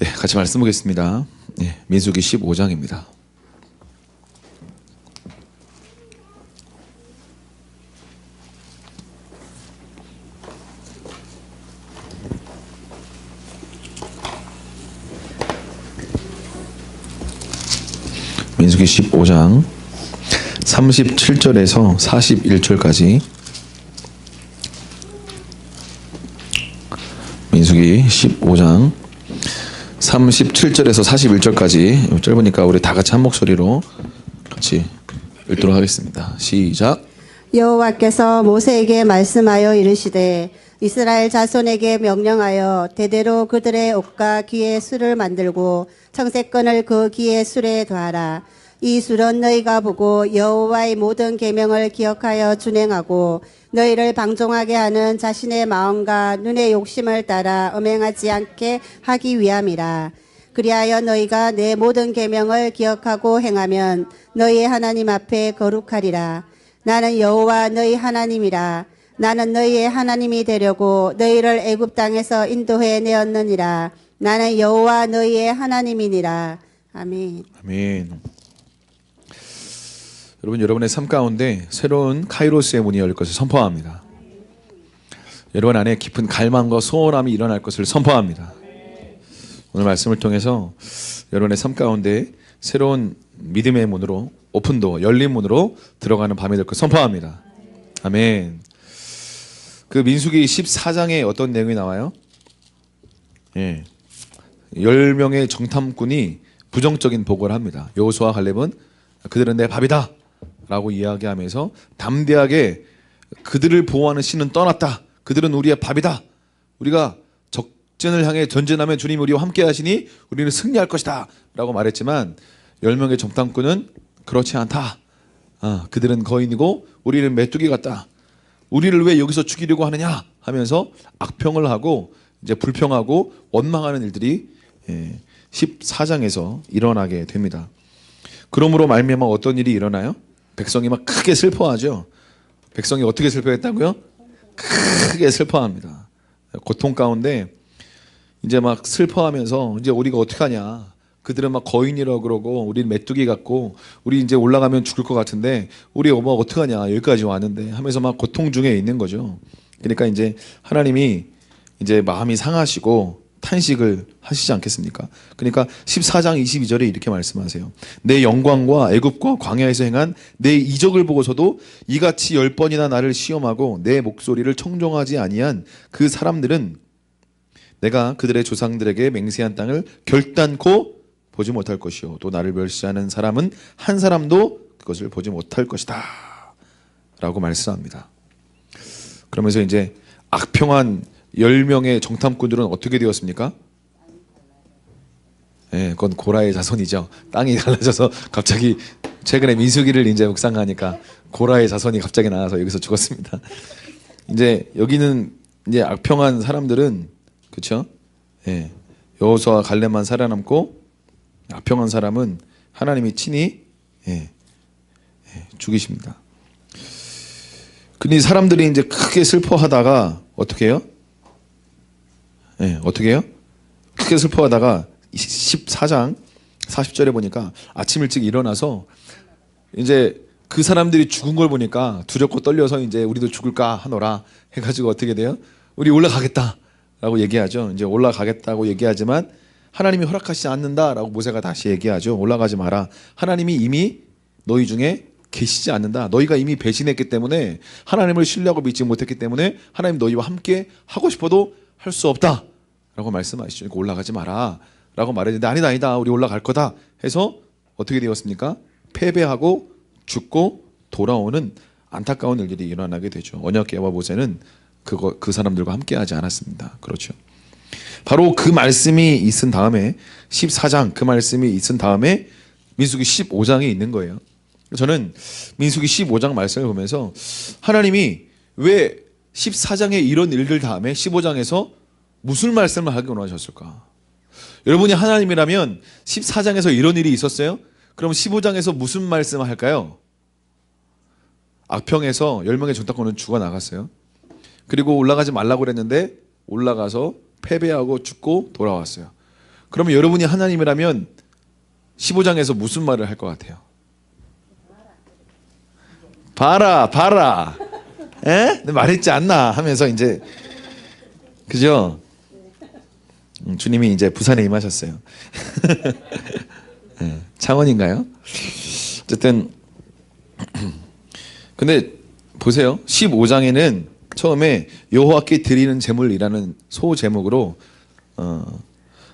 네, 같이 말씀 보겠습니다. 네, 민수기 15장입니다. 민수기 15장 37절에서 41절까지. 민수기 15장 37절에서 41절까지 짧으니까 우리 다 같이 한 목소리로 같이 읽도록 하겠습니다. 시작. 여호와께서 모세에게 말씀하여 이르시되 이스라엘 자손에게 명령하여 대대로 그들의 옷과 귀에 술을 만들고 청색건을 그 귀에 술에 더하라. 이 술은 너희가 보고 여호와의 모든 계명을 기억하여 준행하고 너희를 방종하게 하는 자신의 마음과 눈의 욕심을 따라 음행하지 않게 하기 위함이라. 그리하여 너희가 내 모든 계명을 기억하고 행하면 너희의 하나님 앞에 거룩하리라. 나는 여호와 너희 하나님이라. 나는 너희의 하나님이 되려고 너희를 애굽 땅에서 인도해 내었느니라. 나는 여호와 너희의 하나님이니라. 아멘. 아멘. 여러분, 여러분의 삶 가운데 새로운 카이로스의 문이 열릴 것을 선포합니다. 여러분 안에 깊은 갈망과 소원함이 일어날 것을 선포합니다. 오늘 말씀을 통해서 여러분의 삶 가운데 새로운 믿음의 문으로, 오픈도어, 열린 문으로 들어가는 밤이 될 것을 선포합니다. 아멘. 그 민수기 14장에 어떤 내용이 나와요? 10명의 정탐꾼이 부정적인 보고를 합니다. 여호수아와 갈렙은 그들은 내 밥이다 라고 이야기하면서 담대하게 그들을 보호하는 신은 떠났다. 그들은 우리의 밥이다. 우리가 적전을 향해 전진하면 주님이 우리와 함께 하시니 우리는 승리할 것이다 라고 말했지만 10명의 정탐꾼은 그렇지 않다. 그들은 거인이고 우리는 메뚜기 같다. 우리를 왜 여기서 죽이려고 하느냐 하면서 악평을 하고 이제 불평하고 원망하는 일들이 14장에서 일어나게 됩니다. 그러므로 말미암아 어떤 일이 일어나요? 백성이 막 크게 슬퍼하죠. 백성이 어떻게 슬퍼했다고요? 크게 슬퍼합니다. 고통 가운데 이제 막 슬퍼하면서 이제 우리가 어떻게 하냐. 그들은 막 거인이라고 그러고 우리는 메뚜기 같고 우리 이제 올라가면 죽을 것 같은데 우리 뭐 어떻게 하냐. 여기까지 왔는데 하면서 막 고통 중에 있는 거죠. 그러니까 이제 하나님이 이제 마음이 상하시고 탄식을 하시지 않겠습니까? 그러니까 14장 22절에 이렇게 말씀하세요. 내 영광과 애굽과 광야에서 행한 내 이적을 보고서도 이같이 10번이나 나를 시험하고 내 목소리를 청종하지 아니한 그 사람들은 내가 그들의 조상들에게 맹세한 땅을 결단코 보지 못할 것이요 또 나를 멸시하는 사람은 한 사람도 그것을 보지 못할 것이다 라고 말씀합니다. 그러면서 이제 악평한 10명의 정탐꾼들은 어떻게 되었습니까? 그건 고라의 자손이죠. 땅이 갈라져서 갑자기 최근에 민수기를 이제 묵상하니까 고라의 자손이 갑자기 나와서 여기서 죽었습니다. 이제 여기는 이제 악평한 사람들은 그렇죠? 여호수아와 갈렙만 살아남고 악평한 사람은 하나님이 친히 죽이십니다. 근데 사람들이 이제 크게 슬퍼하다가 어떻게 해요? 어떻게 해요? 크게 슬퍼하다가 14장 40절에 보니까 아침 일찍 일어나서 이제 그 사람들이 죽은 걸 보니까 두렵고 떨려서 이제 우리도 죽을까 하노라 해가지고 어떻게 돼요? 우리 올라가겠다 라고 얘기하죠. 이제 올라가겠다고 얘기하지만 하나님이 허락하시지 않는다라고 모세가 다시 얘기하죠. 올라가지 마라. 하나님이 이미 너희 중에 계시지 않는다. 너희가 이미 배신했기 때문에 하나님을 신뢰하고 믿지 못했기 때문에 하나님 너희와 함께 하고 싶어도 할 수 없다 라고 말씀하시죠. 올라가지 마라 라고 말했는데 아니다 우리 올라갈 거다 해서 어떻게 되었습니까? 패배하고 죽고 돌아오는 안타까운 일들이 일어나게 되죠. 언약궤와 모세는 그 사람들과 함께 하지 않았습니다. 그렇죠. 바로 그 말씀이 있은 다음에 14장 그 말씀이 있은 다음에 민수기 15장이 있는 거예요. 저는 민수기 15장 말씀을 보면서 하나님이 왜 14장에 이런 일들 다음에 15장에서 무슨 말씀을 하기 원하셨을까? 여러분이 하나님이라면 14장에서 이런 일이 있었어요? 그럼 15장에서 무슨 말씀을 할까요? 악평에서 10명의 정탐꾼은 죽어나갔어요. 그리고 올라가지 말라고 그랬는데 올라가서 패배하고 죽고 돌아왔어요. 그러면 여러분이 하나님이라면 15장에서 무슨 말을 할 것 같아요? 봐라, 봐라. 에? 말했지 않나 하면서 이제 그죠? 주님이 이제 부산에 임하셨어요. 네, 창원인가요? 어쨌든 근데 보세요. 15장에는 처음에 여호와께 드리는 제물이라는 소 제목으로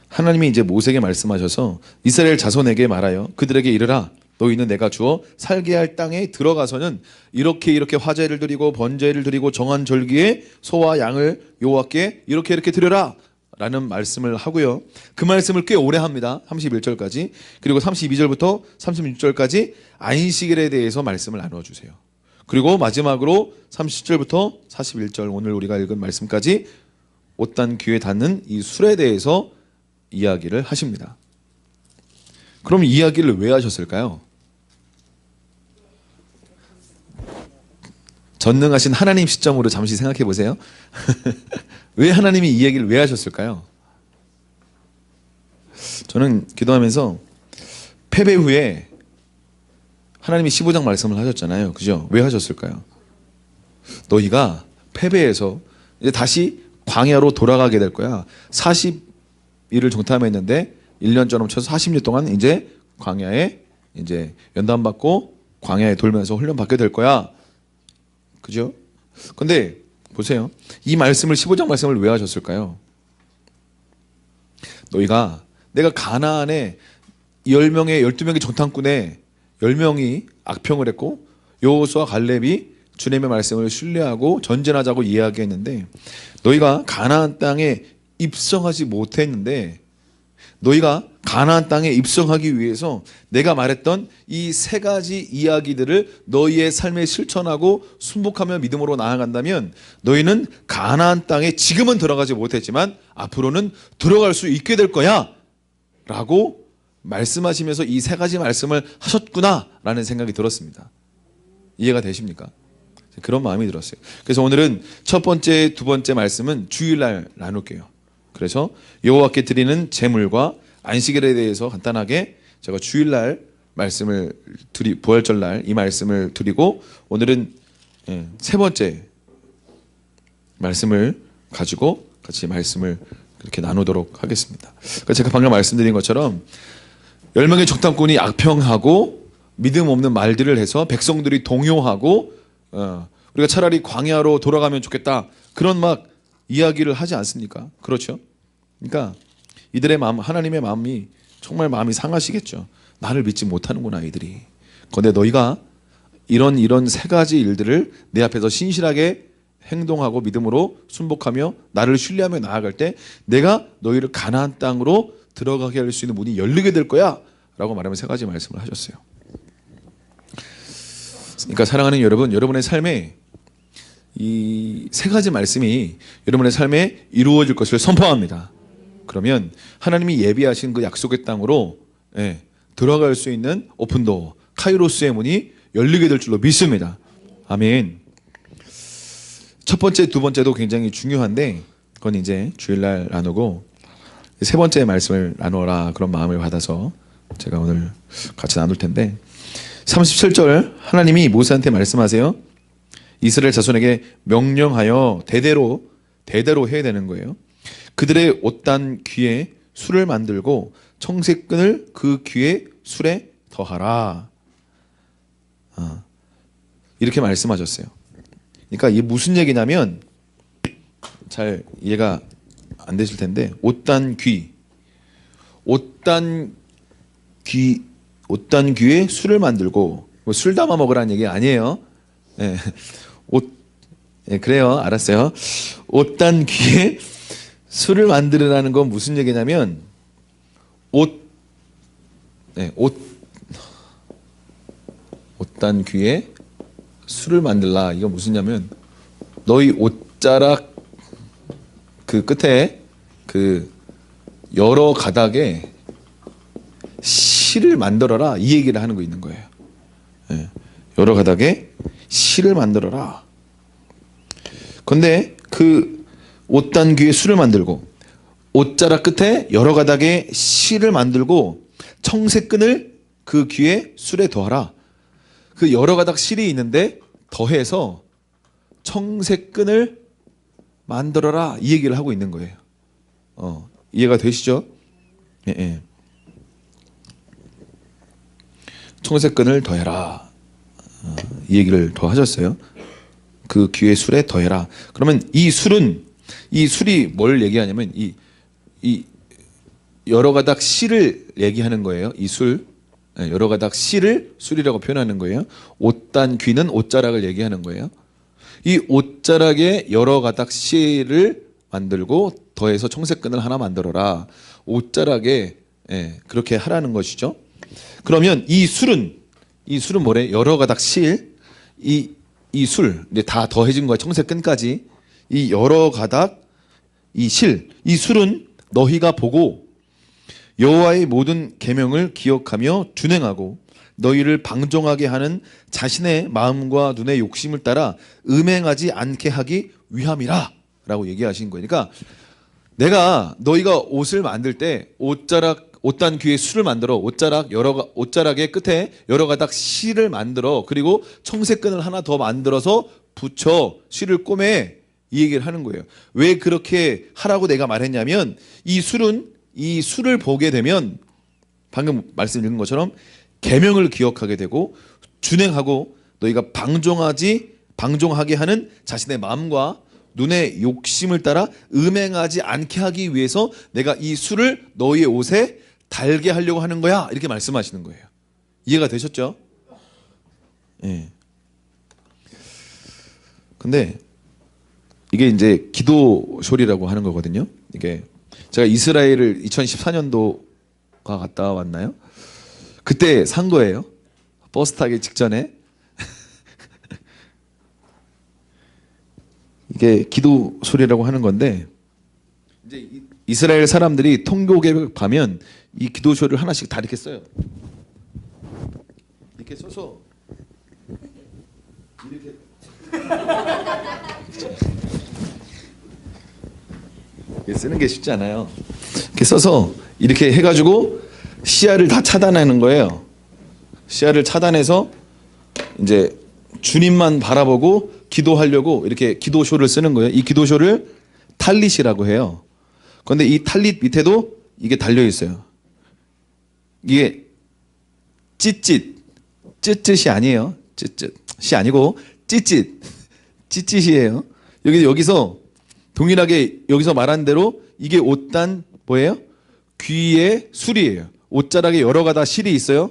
하나님이 이제 모세에게 말씀하셔서 이스라엘 자손에게 말하여 그들에게 이르라 너희는 내가 주어 살게 할 땅에 들어가서는 이렇게 화제를 드리고 번제를 드리고 정한 절기에 소와 양을 여호와께 이렇게 드려라 라는 말씀을 하고요. 그 말씀을 꽤 오래 합니다. 31절까지. 그리고 32절부터 36절까지 안식일에 대해서 말씀을 나누어 주세요. 그리고 마지막으로 30절부터 41절 오늘 우리가 읽은 말씀까지 옷단 귀에 닿는 이 술에 대해서 이야기를 하십니다. 그럼 이 이야기를 왜 하셨을까요? 전능하신 하나님 시점으로 잠시 생각해 보세요. 왜 하나님이 이 얘기를 왜 하셨을까요? 저는 기도하면서 패배 후에 하나님이 15장 말씀을 하셨잖아요. 그죠? 왜 하셨을까요? 너희가 패배해서 이제 다시 광야로 돌아가게 될 거야. 40일을 정탐했는데 1년처럼 쳐서 40년 동안 이제 광야에 이제 연단받고 광야에 돌면서 훈련받게 될 거야. 그죠? 근데 보세요. 이 말씀을 15장 말씀을 왜 하셨을까요? 너희가 내가 가나안에 10명의 12명의 정탐꾼에 10명이 악평을 했고 여호수아 갈렙이 주님의 말씀을 신뢰하고 전진하자고 이야기했는데 너희가 가나안 땅에 입성하지 못했는데 너희가 가나안 땅에 입성하기 위해서 내가 말했던 이 세 가지 이야기들을 너희의 삶에 실천하고 순복하며 믿음으로 나아간다면 너희는 가나안 땅에 지금은 들어가지 못했지만 앞으로는 들어갈 수 있게 될 거야 라고 말씀하시면서 이 세 가지 말씀을 하셨구나 라는 생각이 들었습니다. 이해가 되십니까? 그런 마음이 들었어요. 그래서 오늘은 첫 번째, 두 번째 말씀은 주일날 나눌게요. 그래서 여호와께 드리는 제물과 안식일에 대해서 간단하게 제가 주일날 말씀을 부활절날 이 말씀을 드리고 오늘은 세 번째 말씀을 가지고 같이 말씀을 그렇게 나누도록 하겠습니다. 그러니까 제가 방금 말씀드린 것처럼 10명의 정탐꾼이 악평하고 믿음 없는 말들을 해서 백성들이 동요하고 우리가 차라리 광야로 돌아가면 좋겠다 그런 막 이야기를 하지 않습니까? 그렇죠? 그러니까 이들의 마음, 하나님의 마음이 정말 마음이 상하시겠죠. 나를 믿지 못하는구나 이들이. 그런데 너희가 이런 세 가지 일들을 내 앞에서 신실하게 행동하고 믿음으로 순복하며 나를 신뢰하며 나아갈 때 내가 너희를 가나안 땅으로 들어가게 할 수 있는 문이 열리게 될 거야 라고 말하면 세 가지 말씀을 하셨어요. 그러니까 사랑하는 여러분, 여러분의 삶에 이 세 가지 말씀이 여러분의 삶에 이루어질 것을 선포합니다. 그러면 하나님이 예비하신 그 약속의 땅으로 들어갈 수 있는 오픈도어, 카이로스의 문이 열리게 될 줄로 믿습니다. 아멘. 첫 번째, 두 번째도 굉장히 중요한데 그건 이제 주일날 나누고 세 번째 말씀을 나누어라 그런 마음을 받아서 제가 오늘 같이 나눌 텐데 37절 하나님이 모세한테 말씀하세요. 이스라엘 자손에게 명령하여 대대로 해야 되는 거예요. 그들의 옷단 귀에 술을 만들고 청색끈을 그 귀에 술에 더하라. 이렇게 말씀하셨어요. 그러니까 이게 무슨 얘기냐면 잘 이해가 안 되실 텐데 옷단 귀에 술을 만들고 뭐 술 담아 먹으라는 얘기 아니에요. 그래요. 알았어요. 옷단 귀에 술을 만들으라는 건 무슨 얘기냐면 옷단 귀에 술을 만들라. 이거 무슨냐면 너희 옷자락 그 끝에 그 여러 가닥에 실을 만들어라. 이 얘기를 하는 거 있는 거예요. 여러 가닥에 실을 만들어라. 근데 그 옷단 귀에 술을 만들고 옷자락 끝에 여러 가닥의 실을 만들고 청색끈을 그 귀에 술에 더하라. 그 여러 가닥 실이 있는데 더해서 청색끈을 만들어라, 이 얘기를 하고 있는 거예요. 이해가 되시죠? 예, 예. 청색끈을 더해라, 이 얘기를 더 하셨어요. 그 귀에 술에 더해라. 그러면 이 술이 뭘 얘기하냐면 이 여러 가닥 실을 얘기하는 거예요. 이 술, 여러 가닥 실을 술이라고 표현하는 거예요. 옷단 귀는 옷자락을 얘기하는 거예요. 이 옷자락에 여러 가닥 실을 만들고 더해서 청색끈을 하나 만들어라. 옷자락에 그렇게 하라는 것이죠. 그러면 이 술은 뭐래? 여러 가닥 실, 이 술, 이제 다 더해진 거야. 청색끈까지. 이 여러 가닥 이 술은 너희가 보고 여호와의 모든 계명을 기억하며 준행하고 너희를 방종하게 하는 자신의 마음과 눈의 욕심을 따라 음행하지 않게 하기 위함이라 라고 얘기하신 거니까, 너희가 옷을 만들 때 옷단 귀에 술을 만들어 옷자락의 끝에 여러 가닥 실을 만들어, 그리고 청색끈을 하나 더 만들어서 붙여 실을 꼬매, 이 얘기를 하는 거예요. 왜 그렇게 하라고 내가 말했냐면, 이 술을 보게 되면 방금 말씀 드린 것처럼 계명을 기억하게 되고 준행하고 너희가 방종하게 하는 자신의 마음과 눈의 욕심을 따라 음행하지 않게 하기 위해서 내가 이 술을 너희의 옷에 달게 하려고 하는 거야, 이렇게 말씀하시는 거예요. 이해가 되셨죠? 예. 근데 이게 이제 기도쇼리라고 하는 거거든요. 이게 제가 이스라엘을 2014년도가 갔다 왔나요? 그때 산 거예요. 버스 타기 직전에. 이게 기도소리라고 하는 건데, 이제 이스라엘 사람들이 통곡에 가면 이 기도소리를 하나씩 다 이렇게 써요. 이렇게 써서 이렇게 쓰는 게 쉽지 않아요. 이렇게 써서 이렇게 해가지고 시야를 다 차단하는 거예요. 시야를 차단해서 이제 주님만 바라보고 기도하려고 이렇게 기도쇼를 쓰는 거예요. 이 기도쇼를 탈릿이라고 해요. 그런데 이 탈릿 밑에도 이게 달려 있어요. 이게 찌릿이 아니에요. 찌릿이 아니고 찌릿이에요. 여기서 동일하게 여기서 말한 대로 이게 옷단 뭐예요? 귀의 술이에요. 옷자락에 여러 가닥 실이 있어요.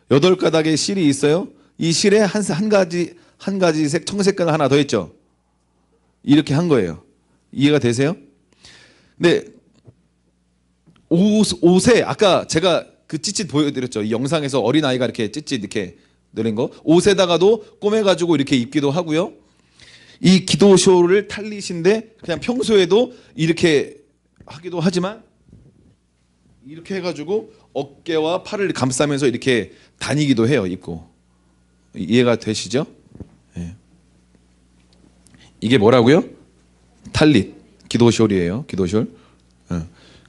8가닥의 실이 있어요. 이 실에 한 가지 색 청색깔 하나 더 있죠. 이렇게 한 거예요. 이해가 되세요? 근데 옷에 아까 제가 그 찌릿 보여드렸죠. 이 영상에서 어린아이가 이렇게 찌릿 이렇게 내린 거, 옷에다가도 꼬매가지고 이렇게 입기도 하고요. 이 기도쇼를 탈릿인데 그냥 평소에도 이렇게 하기도 하지만 이렇게 해가지고 어깨와 팔을 감싸면서 이렇게 다니기도 해요. 입고. 이해가 되시죠? 네. 이게 뭐라고요? 탈릿, 기도숄이에요. 기도숄.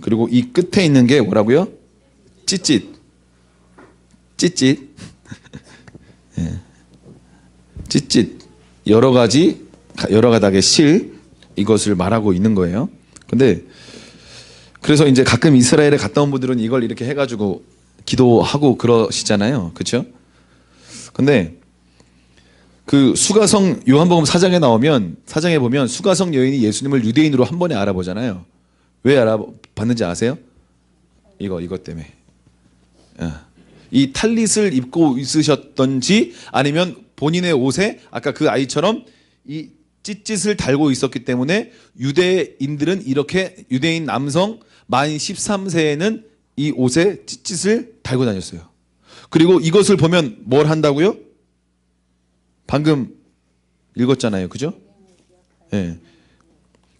그리고 이 끝에 있는 게 뭐라고요? 찌릿. 네. 찌릿. 여러 가닥의 실, 이것을 말하고 있는 거예요. 근데 그래서 이제 가끔 이스라엘에 갔다 온 분들은 이걸 이렇게 해가지고 기도하고 그러시잖아요. 그렇죠? 근데 그 수가성 요한복음 4장에 나오면, 4장에 보면 수가성 여인이 예수님을 유대인으로 한 번에 알아보잖아요. 왜 알아봤는지 아세요? 이것 때문에. 이 탈릿을 입고 있으셨던지 아니면 본인의 옷에 아까 그 아이처럼 이 찌릿을 달고 있었기 때문에 유대인들은 이렇게, 유대인 남성 만 13세에는 이 옷에 찌릿을 달고 다녔어요. 그리고 이것을 보면 뭘 한다고요? 방금 읽었잖아요. 그죠? 예.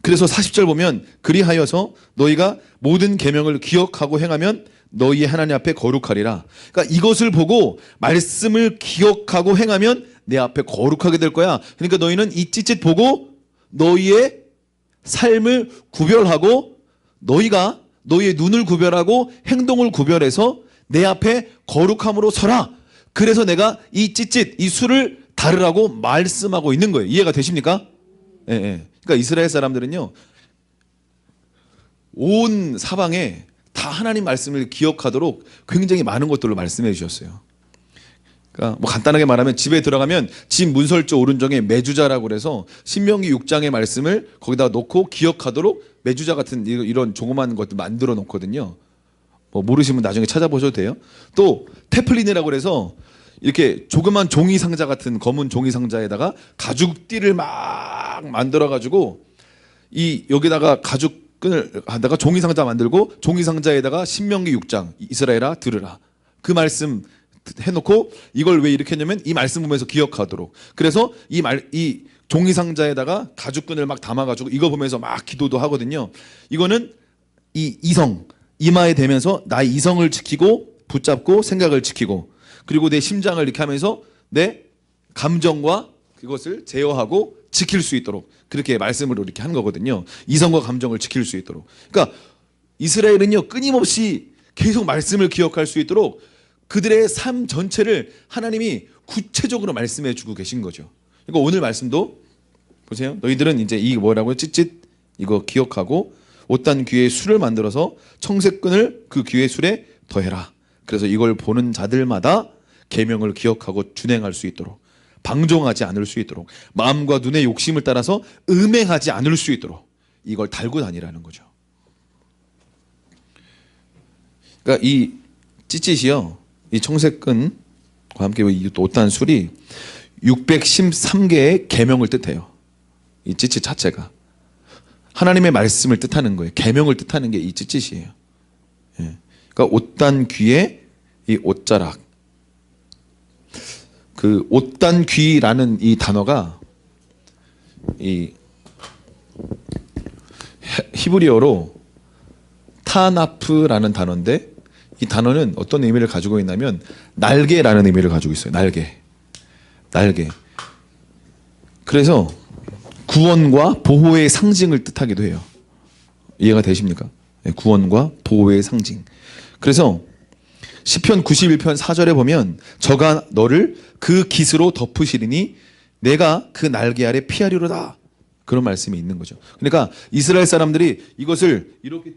그래서 40절 보면 그리하여서 너희가 모든 계명을 기억하고 행하면 너희의 하나님 앞에 거룩하리라. 그러니까 이것을 보고 말씀을 기억하고 행하면 내 앞에 거룩하게 될 거야. 그러니까 너희는 이 찌릿 보고 너희의 삶을 구별하고 너희가 너희의 눈을 구별하고 행동을 구별해서 내 앞에 거룩함으로 서라. 그래서 내가 이 찢찢 이 술을 다르라고 말씀하고 있는 거예요. 이해가 되십니까? 예, 예. 그러니까 이스라엘 사람들은요, 온 사방에 다 하나님 말씀을 기억하도록 굉장히 많은 것들을 말씀해 주셨어요. 그러니까 뭐 간단하게 말하면 집에 들어가면 집 문설주 오른쪽에 매주자라고 그래서 신명기 6장의 말씀을 거기다 놓고 기억하도록 매주자 같은 이런 조그만 것들 만들어 놓거든요. 뭐 모르시면 나중에 찾아보셔도 돼요. 또 테플린이라고 그래서 이렇게 조그만 종이 상자 같은 검은 종이 상자에다가 가죽띠를 막 만들어 가지고 이 여기다가 가죽끈을 하다가 종이 상자 만들고 종이 상자에다가 신명기 6장 이스라엘아 들으라 그 말씀 해놓고 이걸 왜 이렇게 했냐면 이 말씀 보면서 기억하도록. 그래서 이 종이 상자에다가 가죽끈을 막 담아가지고 이거 보면서 막 기도도 하거든요. 이거는 이 이성 이마에 대면서 나의 이성을 지키고 붙잡고 생각을 지키고 그리고 내 심장을 이렇게 하면서 내 감정과 그것을 제어하고 지킬 수 있도록 그렇게 말씀으로 이렇게 한 거거든요. 이성과 감정을 지킬 수 있도록. 그러니까 이스라엘은요 끊임없이 계속 말씀을 기억할 수 있도록 그들의 삶 전체를 하나님이 구체적으로 말씀해 주고 계신 거죠. 그러니까 오늘 말씀도 보세요. 너희들은 이제 이 뭐라고요? 찢찢 이거 기억하고 옷단 귀에 술을 만들어서 청색끈을 그 귀에 술에 더해라. 그래서 이걸 보는 자들마다 계명을 기억하고 준행할 수 있도록 방종하지 않을 수 있도록 마음과 눈의 욕심을 따라서 음행하지 않을 수 있도록 이걸 달고 다니라는 거죠. 그러니까 이 찢찢이요. 이 청색끈과 함께 이 옷단 술이 613개의 계명을 뜻해요. 이 찢찢 자체가 하나님의 말씀을 뜻하는 거예요. 계명을 뜻하는 게 이 찢찢이에요. 예. 그러니까 옷단 귀에 이 옷자락. 그 옷단 귀라는 이 단어가 이 히브리어로 타나프라는 단어인데 이 단어는 어떤 의미를 가지고 있냐면 날개라는 의미를 가지고 있어요. 날개. 그래서 구원과 보호의 상징을 뜻하기도 해요. 이해가 되십니까? 네, 구원과 보호의 상징. 그래서 시편 91편 4절에 보면 저가 너를 그 깃으로 덮으시리니 내가 그 날개 아래 피하리로다. 그런 말씀이 있는 거죠. 그러니까 이스라엘 사람들이 이것을 이렇게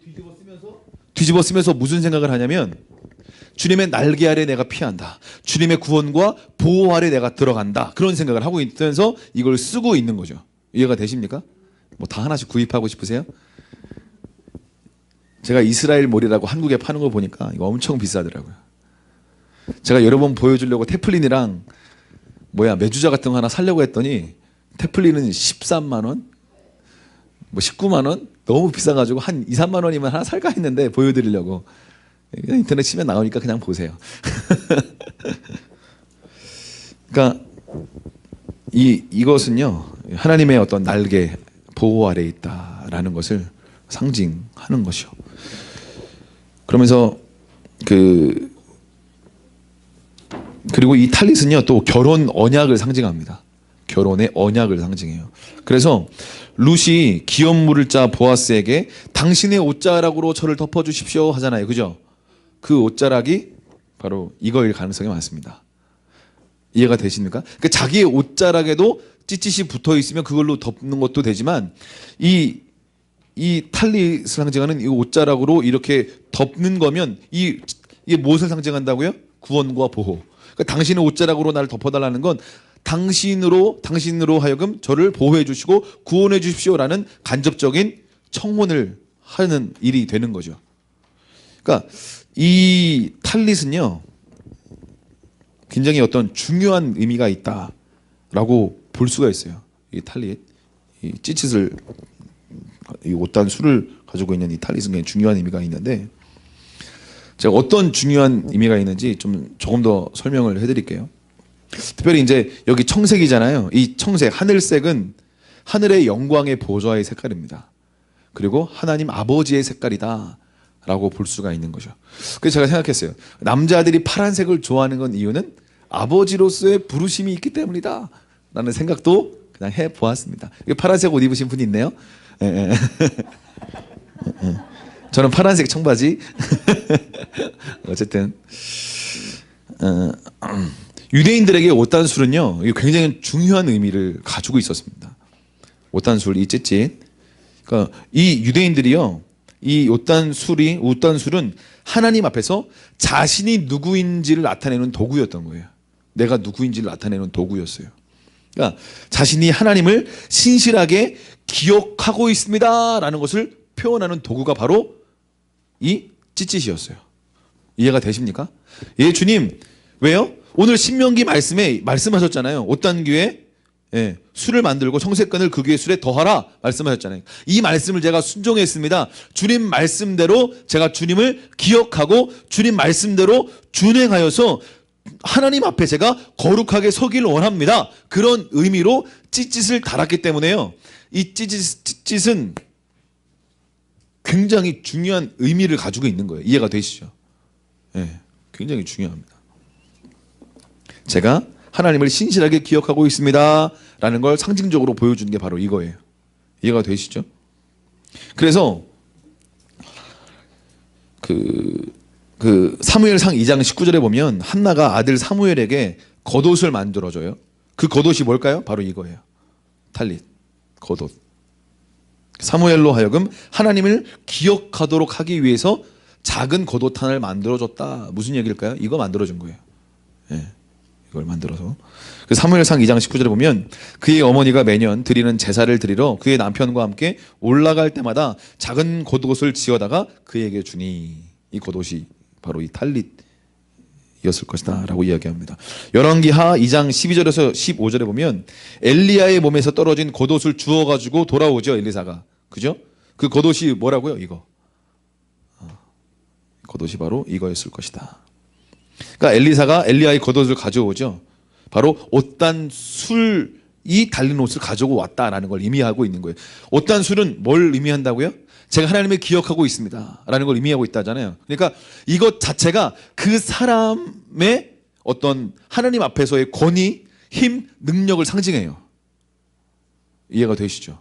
뒤집어 쓰면서 무슨 생각을 하냐면 주님의 날개 아래 내가 피한다. 주님의 구원과 보호 아래 내가 들어간다. 그런 생각을 하고 있면서 이걸 쓰고 있는 거죠. 이해가 되십니까? 뭐 다 하나씩 구입하고 싶으세요? 제가 이스라엘 몰이라고 한국에 파는 거 보니까 이거 엄청 비싸더라고요. 제가 여러 번 보여주려고 테플린이랑 메주자 같은 거 하나 사려고 했더니 테플린은 13만 원? 뭐 19만 원? 너무 비싸가지고 한 2, 3만 원이면 하나 살까 했는데 보여드리려고. 인터넷 치면 나오니까 그냥 보세요. 그러니까 이것은요 하나님의 어떤 날개 보호 아래에 있다라는 것을 상징하는 것이요. 그러면서 그리고 이 탈릿은요 또 결혼 언약을 상징합니다. 결혼의 언약을 상징해요. 그래서 룻이 기업 물을 자 보아스에게 당신의 옷자락으로 저를 덮어주십시오 하잖아요. 그죠? 그 옷자락이 바로 이거일 가능성이 많습니다. 이해가 되십니까? 그러니까 자기의 옷자락에도 찌릿이 붙어 있으면 그걸로 덮는 것도 되지만 이 탈릿을 상징하는 이 옷자락으로 이렇게 덮는 거면 이게 무엇을 상징한다고요? 구원과 보호. 그러니까 당신의 옷자락으로 나를 덮어달라는 건 당신으로 하여금 저를 보호해 주시고 구원해 주십시오라는 간접적인 청혼을 하는 일이 되는 거죠. 그러니까 이 탈릿은요 굉장히 어떤 중요한 의미가 있다라고 볼 수가 있어요. 이 탈릿, 이 찌릿을 이 옷단 술을 가지고 있는 이 탈릿은 굉장히 중요한 의미가 있는데 제가 어떤 중요한 의미가 있는지 조금 더 설명을 해드릴게요. 특별히 이제 여기 청색이잖아요. 이 청색, 하늘색은 하늘의 영광의 보좌의 색깔입니다. 그리고 하나님 아버지의 색깔이다라고 볼 수가 있는 거죠. 그래서 제가 생각했어요. 남자들이 파란색을 좋아하는 건 이유는 아버지로서의 부르심이 있기 때문이다 라는 생각도 그냥 해보았습니다. 파란색 옷 입으신 분이 있네요. 저는 파란색 청바지. 어쨌든 유대인들에게 옷단술은요, 이게 굉장히 중요한 의미를 가지고 있었습니다. 옷단술, 이 찢찢. 그러니까 이 유대인들이요, 이 옷단술은 하나님 앞에서 자신이 누구인지를 나타내는 도구였던 거예요. 내가 누구인지를 나타내는 도구였어요. 그러니까 자신이 하나님을 신실하게 기억하고 있습니다라는 것을 표현하는 도구가 바로 이 찢찢이었어요. 이해가 되십니까? 예, 주님. 왜요? 오늘 신명기 말씀에 말씀하셨잖아요. 옷단귀에 술을 만들고 청색끈을 그 귀에 술에 더하라 말씀하셨잖아요. 이 말씀을 제가 순종했습니다. 주님 말씀대로 제가 주님을 기억하고 주님 말씀대로 준행하여서 하나님 앞에 제가 거룩하게 서기를 원합니다. 그런 의미로 찢찢을 달았기 때문에요. 이 찢찢은 굉장히 중요한 의미를 가지고 있는 거예요. 이해가 되시죠? 예, 굉장히 중요합니다. 제가 하나님을 신실하게 기억하고 있습니다 라는 걸 상징적으로 보여주는 게 바로 이거예요. 이해가 되시죠? 그래서 사무엘상 2장 19절에 보면 한나가 아들 사무엘에게 겉옷을 만들어줘요. 그 겉옷이 뭘까요? 바로 이거예요. 탈릿, 겉옷. 사무엘로 하여금 하나님을 기억하도록 하기 위해서 작은 겉옷 하나를 만들어줬다. 무슨 얘기일까요? 이거 만들어준 거예요. 예, 이걸 만들어서. 사무엘상 2장 19절에 보면 그의 어머니가 매년 드리는 제사를 드리러 그의 남편과 함께 올라갈 때마다 작은 겉옷을 지어다가 그에게 주니, 이 겉옷이 바로 이 탈릿이었을 것이다 라고 이야기합니다. 열왕기하 2장 12절에서 15절에 보면 엘리야의 몸에서 떨어진 겉옷을 주워가지고 돌아오죠, 엘리사가. 그죠? 그 겉옷이 뭐라고요? 이거. 겉옷이 바로 이거였을 것이다. 그러니까 엘리사가 엘리야의 겉옷을 가져오죠. 바로 옷단술이 달린 옷을 가지고 왔다라는 걸 의미하고 있는 거예요. 옷단술은 뭘 의미한다고요? 제가 하나님을 기억하고 있습니다 라는 걸 의미하고 있다잖아요. 그러니까 이것 자체가 그 사람의 어떤 하나님 앞에서의 권위, 힘, 능력을 상징해요. 이해가 되시죠?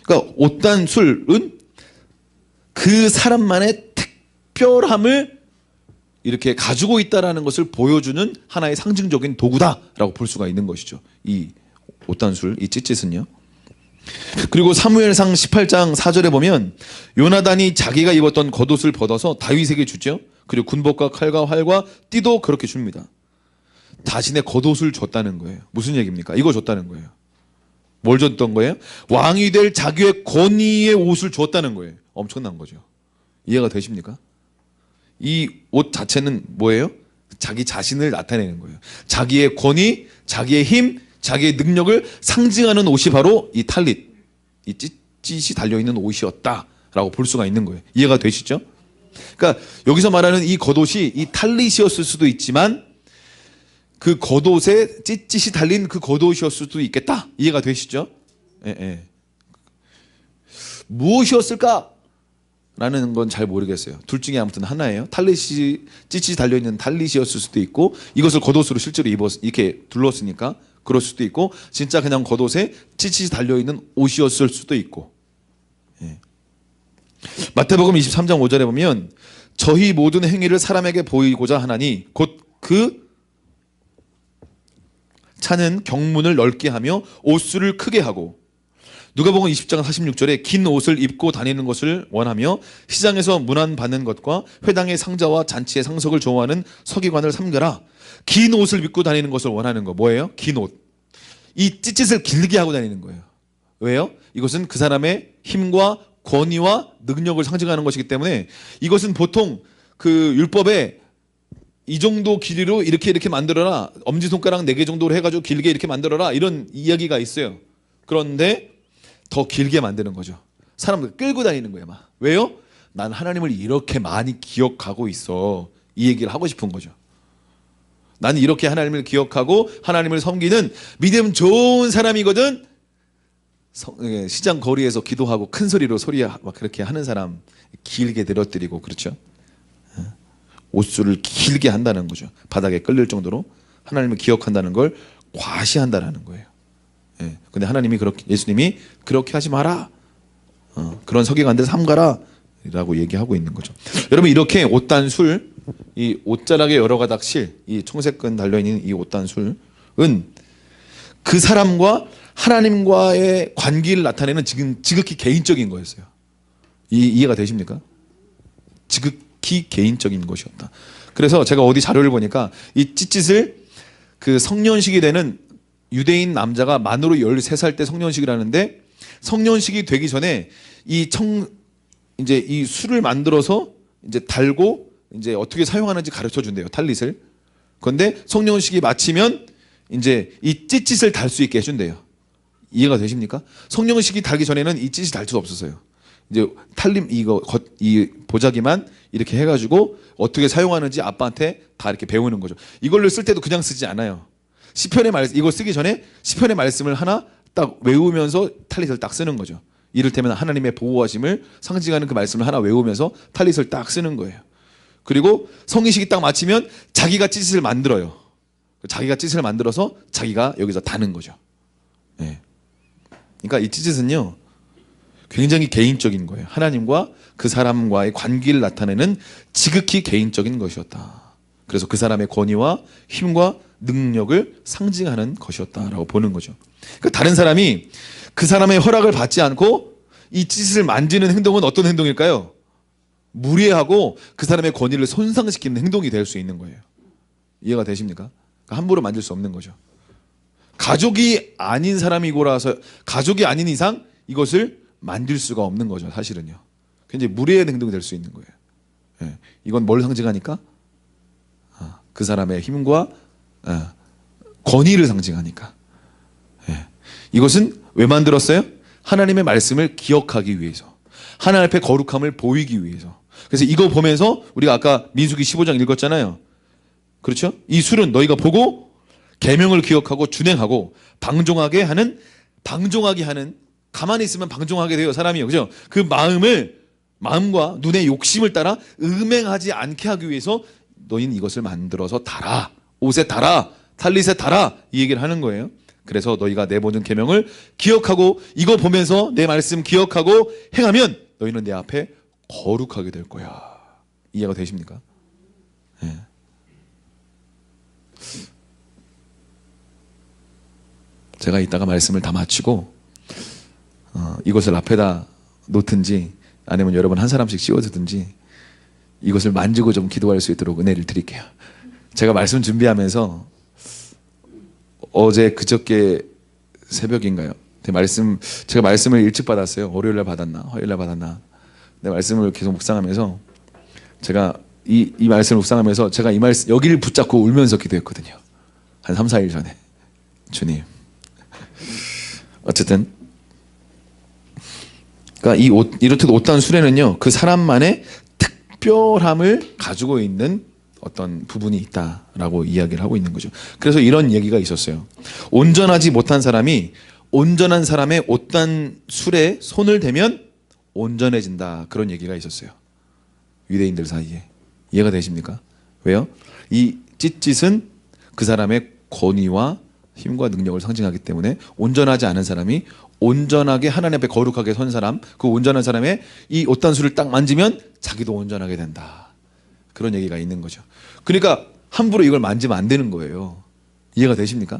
그러니까 옷단술은 그 사람만의 특별함을 이렇게 가지고 있다라는 것을 보여주는 하나의 상징적인 도구다라고 볼 수가 있는 것이죠. 이 옷단술, 이 찢찢은요. 그리고 사무엘상 18장 4절에 보면 요나단이 자기가 입었던 겉옷을 벗어서 다윗에게 주죠. 그리고 군복과 칼과 활과 띠도 그렇게 줍니다. 자신의 겉옷을 줬다는 거예요. 무슨 얘기입니까? 이거 줬다는 거예요. 뭘 줬던 거예요? 왕이 될 자기의 권위의 옷을 줬다는 거예요. 엄청난 거죠. 이해가 되십니까? 이 옷 자체는 뭐예요? 자기 자신을 나타내는 거예요. 자기의 권위, 자기의 힘, 자기의 능력을 상징하는 옷이 바로 이 탈릿, 이 찢찢이 달려있는 옷이었다라고 볼 수가 있는 거예요. 이해가 되시죠? 그러니까 여기서 말하는 이 겉옷이 이 탈릿이었을 수도 있지만 그 겉옷에 찢찢이 달린 그 겉옷이었을 수도 있겠다. 이해가 되시죠? 예. 무엇이었을까? 라는 건 잘 모르겠어요. 둘 중에 아무튼 하나예요. 탈릿이 찢찢이 달려있는 탈릿이었을 수도 있고 이것을 겉옷으로 실제로 이렇게 둘렀으니까 그럴 수도 있고 진짜 그냥 겉옷에 찢찢이 달려있는 옷이었을 수도 있고. 예. 마태복음 23장 5절에 보면 저희 모든 행위를 사람에게 보이고자 하나니 곧 그 차는 경문을 넓게 하며 옷수를 크게 하고 누가복음 20장 46절에 긴 옷을 입고 다니는 것을 원하며 시장에서 문안받는 것과 회당의 상자와 잔치의 상석을 좋아하는 서기관을 삼겨라. 긴 옷을 입고 다니는 것을 원하는 거 뭐예요? 긴 옷. 이 찢찢을 길게 하고 다니는 거예요. 왜요? 이것은 그 사람의 힘과 권위와 능력을 상징하는 것이기 때문에 이것은 보통 그 율법에 이 정도 길이로 이렇게 만들어라. 엄지손가락 4개 정도로 해가지고 길게 이렇게 만들어라. 이런 이야기가 있어요. 그런데 더 길게 만드는 거죠. 사람들 끌고 다니는 거예요. 막. 왜요? 난 하나님을 이렇게 많이 기억하고 있어. 이 얘기를 하고 싶은 거죠. 나는 이렇게 하나님을 기억하고 하나님을 섬기는 믿음 좋은 사람이거든. 시장 거리에서 기도하고 큰 소리로 막 그렇게 하는 사람 길게 늘어뜨리고 그렇죠. 옷수를 길게 한다는 거죠. 바닥에 끌릴 정도로 하나님을 기억한다는 걸 과시한다는 거예요. 예. 근데 하나님이 예수님이 그렇게 하지 마라. 그런 서기관들 삼가라라고 얘기하고 있는 거죠. 여러분 이렇게 옷단술, 이 옷자락에 여러 가닥 실, 이 청색끈 달려 있는 이 옷단술은 그 사람과 하나님과의 관계를 나타내는 지금 지극히 개인적인 거였어요. 이해가 되십니까? 지극히 개인적인 것이었다. 그래서 제가 어디 자료를 보니까 이 찌짓을 그 성년식이 되는 유대인 남자가 만으로 13살 때 성년식을 하는데, 성년식이 되기 전에 이제 이 술을 만들어서 이제 달고 이제 어떻게 사용하는지 가르쳐 준대요, 탈릿을. 그런데 성년식이 마치면 이제 이 찌짓을 달 수 있게 해준대요. 이해가 되십니까? 성년식이 달기 전에는 이 찌짓이 달 수 없었어요. 이제 탈림 이 보자기만 이렇게 해가지고 어떻게 사용하는지 아빠한테 다 이렇게 배우는 거죠. 이걸로 쓸 때도 그냥 쓰지 않아요. 시편의 말씀, 이거 쓰기 전에 시편의 말씀을 하나 딱 외우면서 탈릿을 딱 쓰는 거죠. 이를테면 하나님의 보호하심을 상징하는 그 말씀을 하나 외우면서 탈릿을 딱 쓰는 거예요. 그리고 성의식이 딱 마치면 자기가 찌짓을 만들어요. 자기가 찌짓을 만들어서 자기가 여기서 다는 거죠. 네. 그러니까 이 찌짓은요 굉장히 개인적인 거예요. 하나님과 그 사람과의 관계를 나타내는 지극히 개인적인 것이었다. 그래서 그 사람의 권위와 힘과 능력을 상징하는 것이었다라고 보는 거죠. 그러니까 다른 사람이 그 사람의 허락을 받지 않고 이 찌짓을 만지는 행동은 어떤 행동일까요? 무례하고 그 사람의 권위를 손상시키는 행동이 될 수 있는 거예요. 이해가 되십니까? 그러니까 함부로 만질 수 없는 거죠. 가족이 아닌 사람이고라서, 가족이 아닌 이상 이것을 만질 수가 없는 거죠. 사실은요. 굉장히 무례한 행동이 될 수 있는 거예요. 예. 이건 뭘 상징하니까? 그 사람의 힘과 권위를 상징하니까. 예. 이것은 왜 만들었어요? 하나님의 말씀을 기억하기 위해서, 하나님 앞에 거룩함을 보이기 위해서. 그래서 이거 보면서 우리가 아까 민수기 15장 읽었잖아요. 그렇죠? 이 술은 너희가 보고 계명을 기억하고 준행하고 방종하게 하는, 가만히 있으면 방종하게 돼요, 사람이요. 그죠? 그 마음과 눈의 욕심을 따라 음행하지 않게 하기 위해서 너희는 이것을 만들어서 달아. 옷에 달아. 탈릿에 달아. 이 얘기를 하는 거예요. 그래서 너희가 내 모든 계명을 기억하고 이거 보면서 내 말씀 기억하고 행하면 너희는 내 앞에 거룩하게 될 거야. 이해가 되십니까? 네. 제가 이따가 말씀을 다 마치고 이것을 앞에다 놓든지 아니면 여러분 한 사람씩 씌워두든지 이것을 만지고 좀 기도할 수 있도록 은혜를 드릴게요. 제가 말씀 준비하면서 어제 그저께 새벽인가요? 제가 말씀을 일찍 받았어요. 월요일날 받았나 화요일날 받았나. 내 말씀을 계속 묵상하면서 제가 이 말씀을 묵상하면서 제가 이 말씀 여기를 붙잡고 울면서 기도했거든요. 한 3, 4일 전에. 주님, 어쨌든 그러니까 이렇듯 옷단 수레는요 그 사람만의 특별함을 가지고 있는 어떤 부분이 있다라고 이야기를 하고 있는 거죠. 그래서 이런 얘기가 있었어요. 온전하지 못한 사람이 온전한 사람의 옷단 술에 손을 대면 온전해진다, 그런 얘기가 있었어요. 유대인들 사이에. 이해가 되십니까? 왜요? 이 찢짓은 그 사람의 권위와 힘과 능력을 상징하기 때문에 온전하지 않은 사람이 온전하게 하나님 앞에 거룩하게 선 사람, 그 온전한 사람의 이 옷단술을 딱 만지면 자기도 온전하게 된다, 그런 얘기가 있는 거죠. 그러니까 함부로 이걸 만지면 안 되는 거예요. 이해가 되십니까?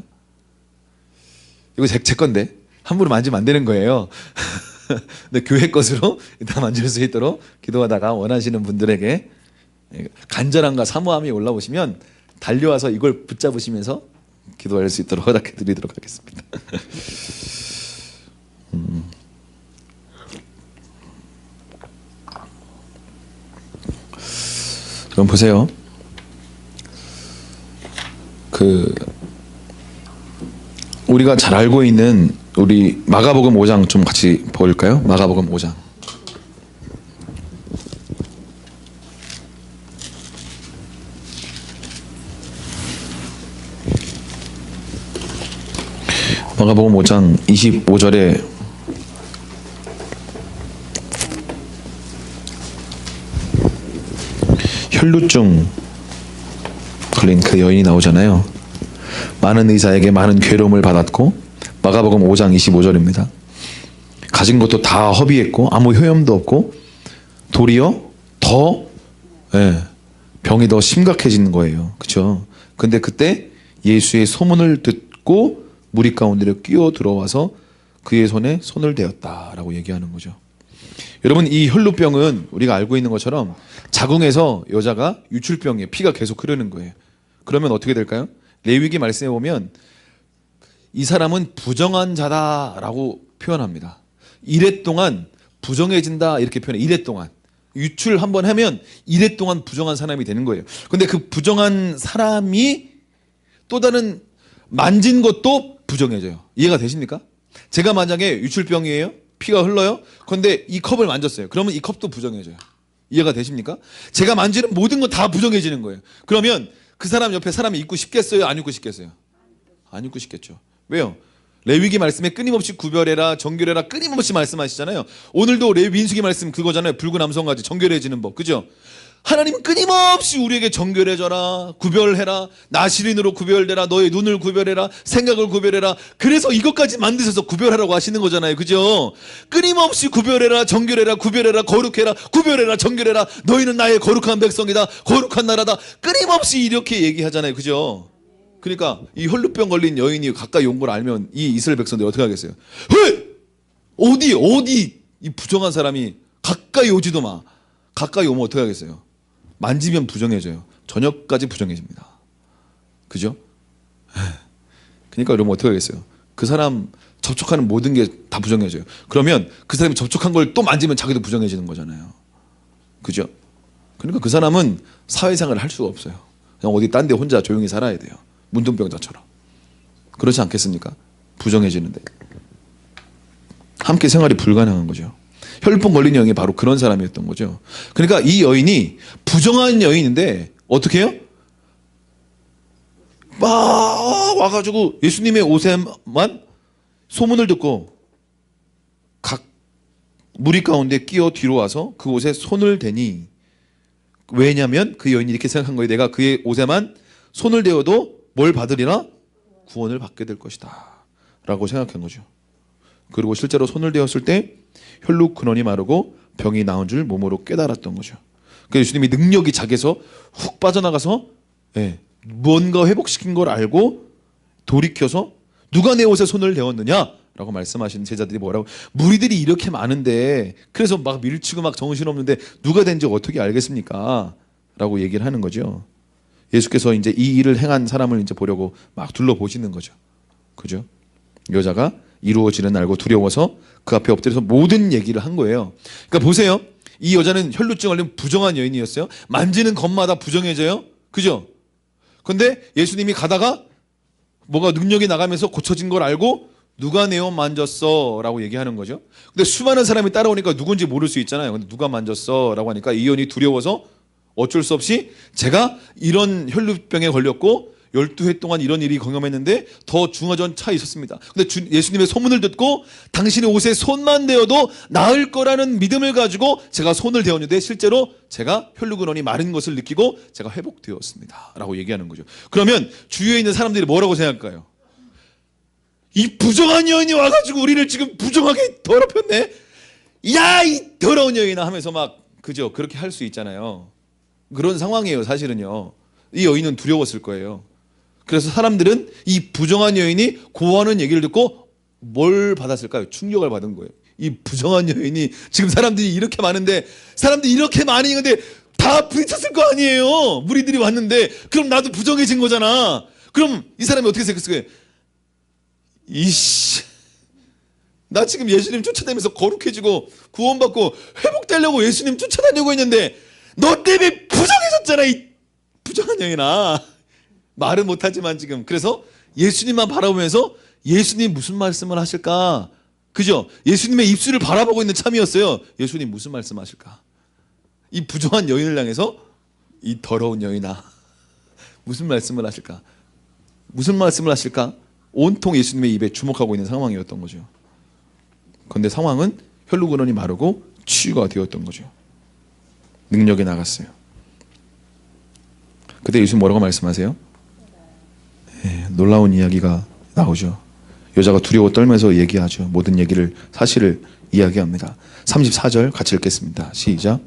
이거 제 건데 함부로 만지면 안 되는 거예요. 근데 교회 것으로 다 만질 수 있도록 기도하다가 원하시는 분들에게 간절함과 사모함이 올라오시면 달려와서 이걸 붙잡으시면서 기도할 수 있도록 허락해 드리도록 하겠습니다. 그럼 보세요. 우리가 잘 알고 있는 우리 마가복음 5장 좀 같이 볼까요? 마가복음 5장. 마가복음 5장 25절에 혈루증 걸린 그 여인이 나오잖아요. 많은 의사에게 많은 괴로움을 받았고, 마가복음 5장 25절입니다. 가진 것도 다 허비했고 아무 효염도 없고 도리어 더 병이 더 심각해지는 거예요. 그렇죠? 근데 그때 예수의 소문을 듣고 무리 가운데로 끼어 들어와서 그의 손에 손을 대었다라고 얘기하는 거죠. 여러분, 이 혈루병은 우리가 알고 있는 것처럼 자궁에서 여자가 유출병에 피가 계속 흐르는 거예요. 그러면 어떻게 될까요? 레위기 말씀에 보면 이 사람은 부정한 자다라고 표현합니다. 이래 동안 부정해진다 이렇게 표현해요. 이래 동안. 유출 한번 하면 이래 동안 부정한 사람이 되는 거예요. 근데 그 부정한 사람이 또 다른 만진 것도 부정해져요. 이해가 되십니까? 제가 만약에 유출병이에요. 피가 흘러요. 그런데 이 컵을 만졌어요. 그러면 이 컵도 부정해져요. 이해가 되십니까? 제가 만지는 모든 건 다 부정해지는 거예요. 그러면 그 사람 옆에 사람이 있고 싶겠어요? 안 있고 싶겠어요? 안 있고 싶겠죠. 왜요? 레위기 말씀에 끊임없이 구별해라, 정결해라 끊임없이 말씀하시잖아요. 오늘도 민수기 말씀 그거잖아요. 붉은 암송아지 정결해지는 법. 그죠? 하나님은 끊임없이 우리에게 정결해져라, 구별해라, 나시린으로 구별되라, 너의 눈을 구별해라, 생각을 구별해라. 그래서 이것까지 만드셔서 구별하라고 하시는 거잖아요. 그죠? 끊임없이 구별해라, 정결해라, 구별해라, 거룩해라, 구별해라, 정결해라. 너희는 나의 거룩한 백성이다, 거룩한 나라다. 끊임없이 이렇게 얘기하잖아요. 그죠? 그러니까 이 혈루병 걸린 여인이 가까이 온 걸 알면 이 이스라엘 백성들이 어떻게 하겠어요? 어디 이 부정한 사람이 가까이 오지도 마. 가까이 오면 어떻게 하겠어요? 만지면 부정해져요. 저녁까지 부정해집니다. 그죠? 그러니까 여러분 어떻게 하겠어요? 그 사람 접촉하는 모든 게 다 부정해져요. 그러면 그 사람이 접촉한 걸 또 만지면 자기도 부정해지는 거잖아요. 그죠? 그러니까 그 사람은 사회생활을 할 수가 없어요. 그냥 어디 딴 데 혼자 조용히 살아야 돼요. 문둥병자처럼. 그렇지 않겠습니까? 부정해지는데. 함께 생활이 불가능한 거죠. 혈루병 걸린 여인이 바로 그런 사람이었던 거죠. 그러니까 이 여인이 부정한 여인인데 어떻게 해요? 막 와가지고 예수님의 옷에만 소문을 듣고 각 무리 가운데 끼어 뒤로 와서 그 옷에 손을 대니, 왜냐하면 그 여인이 이렇게 생각한 거예요. 내가 그의 옷에만 손을 대어도 뭘 받으리나? 구원을 받게 될 것이다 라고 생각한 거죠. 그리고 실제로 손을 대었을 때 혈루 근원이 마르고 병이 나은 줄 몸으로 깨달았던 거죠. 그래서 예수님이 능력이 자기에서 훅 빠져나가서 뭔가 회복시킨 걸 알고 돌이켜서 누가 내 옷에 손을 대었느냐 라고 말씀하시는 제자들이 뭐라고, 무리들이 이렇게 많은데 그래서 막 밀치고 막 정신없는데 누가 된지 어떻게 알겠습니까? 라고 얘기를 하는 거죠. 예수께서 이제 이 일을 행한 사람을 이제 보려고 막 둘러보시는 거죠. 그죠? 여자가 이루어지는 알고 두려워서 그 앞에 엎드려서 모든 얘기를 한 거예요. 그러니까 보세요. 이 여자는 혈루증 걸린 부정한 여인이었어요. 만지는 것마다 부정해져요. 그죠? 근데 예수님이 가다가 뭐가 능력이 나가면서 고쳐진 걸 알고 누가 내 옷 만졌어? 라고 얘기하는 거죠. 근데 수많은 사람이 따라오니까 누군지 모를 수 있잖아요. 근데 누가 만졌어? 라고 하니까 이 여인이 두려워서 어쩔 수 없이 제가 이런 혈루병에 걸렸고 12회 동안 이런 일이 경험했는데 더 중화전 차에 있었습니다. 근데 예수님의 소문을 듣고 당신의 옷에 손만 대어도 나을 거라는 믿음을 가지고 제가 손을 대었는데 실제로 제가 혈루근원이 마른 것을 느끼고 제가 회복되었습니다 라고 얘기하는 거죠. 그러면 주위에 있는 사람들이 뭐라고 생각할까요? 이 부정한 여인이 와가지고 우리를 지금 부정하게 더럽혔네. 야, 이 더러운 여인아 하면서 막 그죠? 그렇게 할 수 있잖아요. 그런 상황이에요. 사실은요. 이 여인은 두려웠을 거예요. 그래서 사람들은 이 부정한 여인이 고하는 얘기를 듣고 뭘 받았을까요? 충격을 받은 거예요. 이 부정한 여인이 지금 사람들이 이렇게 많은데, 사람들이 이렇게 많이 있는데 다 부딪혔을 거 아니에요. 무리들이 왔는데 그럼 나도 부정해진 거잖아. 그럼 이 사람이 어떻게 생각했을 거예요? 이씨, 나 지금 예수님 쫓아다니면서 거룩해지고 구원받고 회복되려고 예수님 쫓아다니고 있는데 너 때문에 부정해졌잖아, 이 부정한 여인아. 말은 못하지만 지금. 그래서 예수님만 바라보면서 예수님 무슨 말씀을 하실까? 그죠? 예수님의 입술을 바라보고 있는 참이었어요. 예수님 무슨 말씀 하실까? 이 부정한 여인을 향해서 이 더러운 여인아 무슨 말씀을 하실까? 무슨 말씀을 하실까? 온통 예수님의 입에 주목하고 있는 상황이었던 거죠. 그런데 상황은 혈루근원이 마르고 치유가 되었던 거죠. 능력이 나갔어요. 그때 예수님 뭐라고 말씀하세요? 놀라운 이야기가 나오죠. 여자가 두려워 떨면서 얘기하죠. 모든 얘기를, 사실을 이야기합니다. 34절 같이 읽겠습니다. 시작.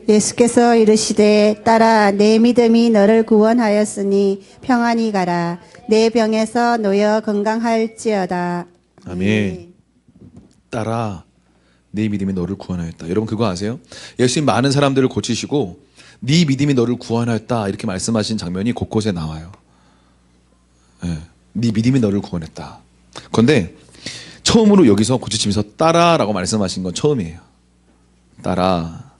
예수께서 이르시되 딸아 내 믿음이 너를 구원하였으니 평안히 가라. 내 병에서 놓여 건강할지어다. 아멘. 딸아 네 믿음이 너를 구원하였다. 여러분 그거 아세요? 예수님 많은 사람들을 고치시고 네 믿음이 너를 구원하였다 이렇게 말씀하신 장면이 곳곳에 나와요. 네 믿음이 너를 구원했다. 그런데 처음으로 여기서 고치시면서 딸아라고 말씀하신 건 처음이에요. 딸아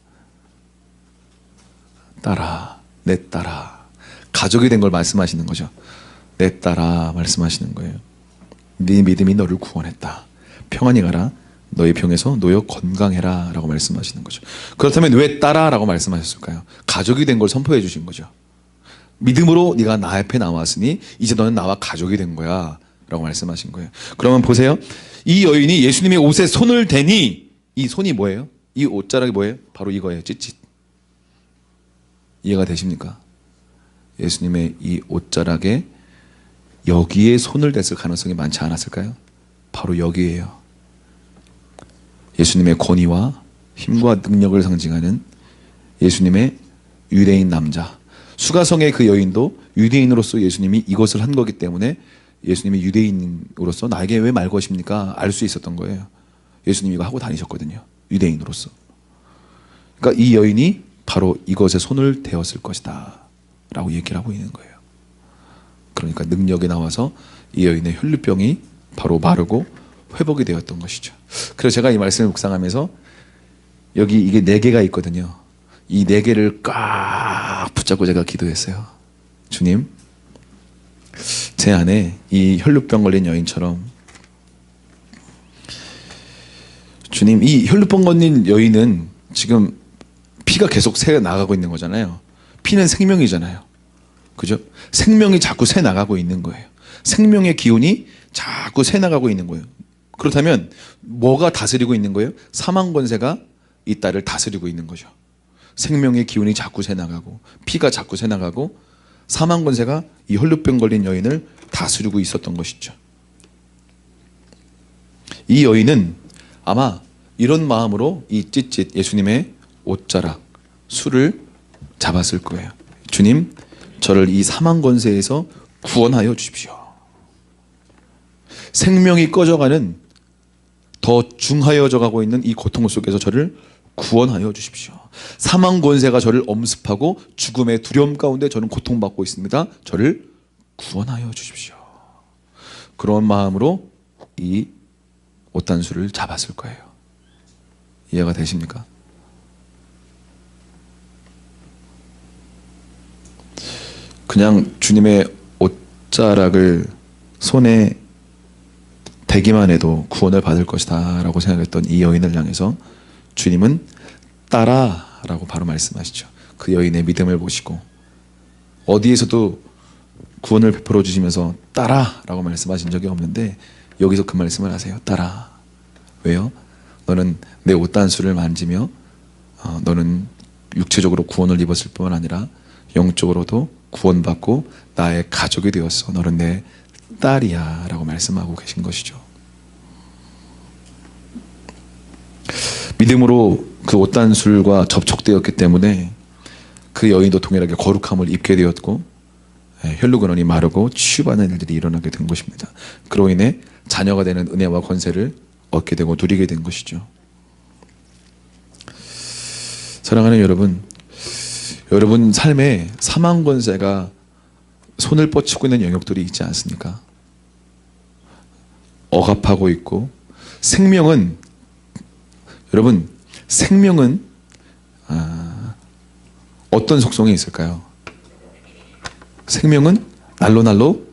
내 딸아 가족이 된 걸 말씀하시는 거죠. 내 딸아 말씀하시는 거예요. 네 믿음이 너를 구원했다. 평안히 가라. 너의 병에서 놓여 건강해라 라고 말씀하시는 거죠. 그렇다면 왜 딸아 라고 말씀하셨을까요? 가족이 된 걸 선포해 주신 거죠. 믿음으로 네가 나 앞에 나왔으니 이제 너는 나와 가족이 된 거야 라고 말씀하신 거예요. 그러면 보세요. 이 여인이 예수님의 옷에 손을 대니 이 손이 뭐예요? 이 옷자락이 뭐예요? 바로 이거예요. 찢찢. 이해가 되십니까? 예수님의 이 옷자락에 여기에 손을 댔을 가능성이 많지 않았을까요? 바로 여기에요. 예수님의 권위와 힘과 능력을 상징하는 예수님의 유대인 남자. 수가성의 그 여인도 유대인으로서 예수님이 이것을 한 거기 때문에 예수님이 유대인으로서 나에게 왜 말 것입니까? 알 수 있었던 거예요. 예수님이 이거 하고 다니셨거든요. 유대인으로서. 그러니까 이 여인이 바로 이것에 손을 대었을 것이다 라고 얘기를 하고 있는 거예요. 그러니까 능력이 나와서 이 여인의 혈루병이 바로 마르고 회복이 되었던 것이죠. 그래서 제가 이 말씀을 묵상하면서 여기 이게 4개가 있거든요. 이 4개를 꽉 붙잡고 제가 기도했어요. 주님, 제 안에 이 혈루병 걸린 여인처럼 주님, 이 혈루병 걸린 여인은 지금 피가 계속 새 나가고 있는 거잖아요. 피는 생명이잖아요. 그죠? 생명이 자꾸 새 나가고 있는 거예요. 생명의 기운이 자꾸 새 나가고 있는 거예요. 그렇다면 뭐가 다스리고 있는 거예요? 사망 권세가 이 딸을 다스리고 있는 거죠. 생명의 기운이 자꾸 새 나가고 피가 자꾸 새 나가고 사망 권세가 이 혈루병 걸린 여인을 다스리고 있었던 것이죠. 이 여인은 아마 이런 마음으로 이 찢찢 예수님의 옷자락 술을 잡았을 거예요. 주님, 저를 이 사망 권세에서 구원하여 주십시오. 생명이 꺼져가는 더 중하여져 가고 있는 이 고통 속에서 저를 구원하여 주십시오. 사망 권세가 저를 엄습하고 죽음의 두려움 가운데 저는 고통받고 있습니다. 저를 구원하여 주십시오. 그런 마음으로 이 옷단수를 잡았을 거예요. 이해가 되십니까? 그냥 주님의 옷자락을 손에 대기만 해도 구원을 받을 것이다 라고 생각했던 이 여인을 향해서 주님은 따라 라고 바로 말씀하시죠. 그 여인의 믿음을 보시고 어디에서도 구원을 베풀어 주시면서 따라 라고 말씀하신 적이 없는데 여기서 그 말씀을 하세요. 따라. 왜요? 너는 내 옷단수를 만지며 너는 육체적으로 구원을 입었을 뿐만 아니라 영적으로도 구원받고 나의 가족이 되었어. 너는 내 딸이야 라고 말씀하고 계신 것이죠. 믿음으로 그 옷단술과 접촉되었기 때문에 그 여인도 동일하게 거룩함을 입게 되었고 혈루근원이 마르고 치유받는 일들이 일어나게 된 것입니다. 그로 인해 자녀가 되는 은혜와 권세를 얻게 되고 누리게 된 것이죠. 사랑하는 여러분, 여러분 삶에 사망 권세가 손을 뻗치고 있는 영역들이 있지 않습니까? 억압하고 있고 생명은 여러분 생명은 어떤 속성이 있을까요? 생명은 날로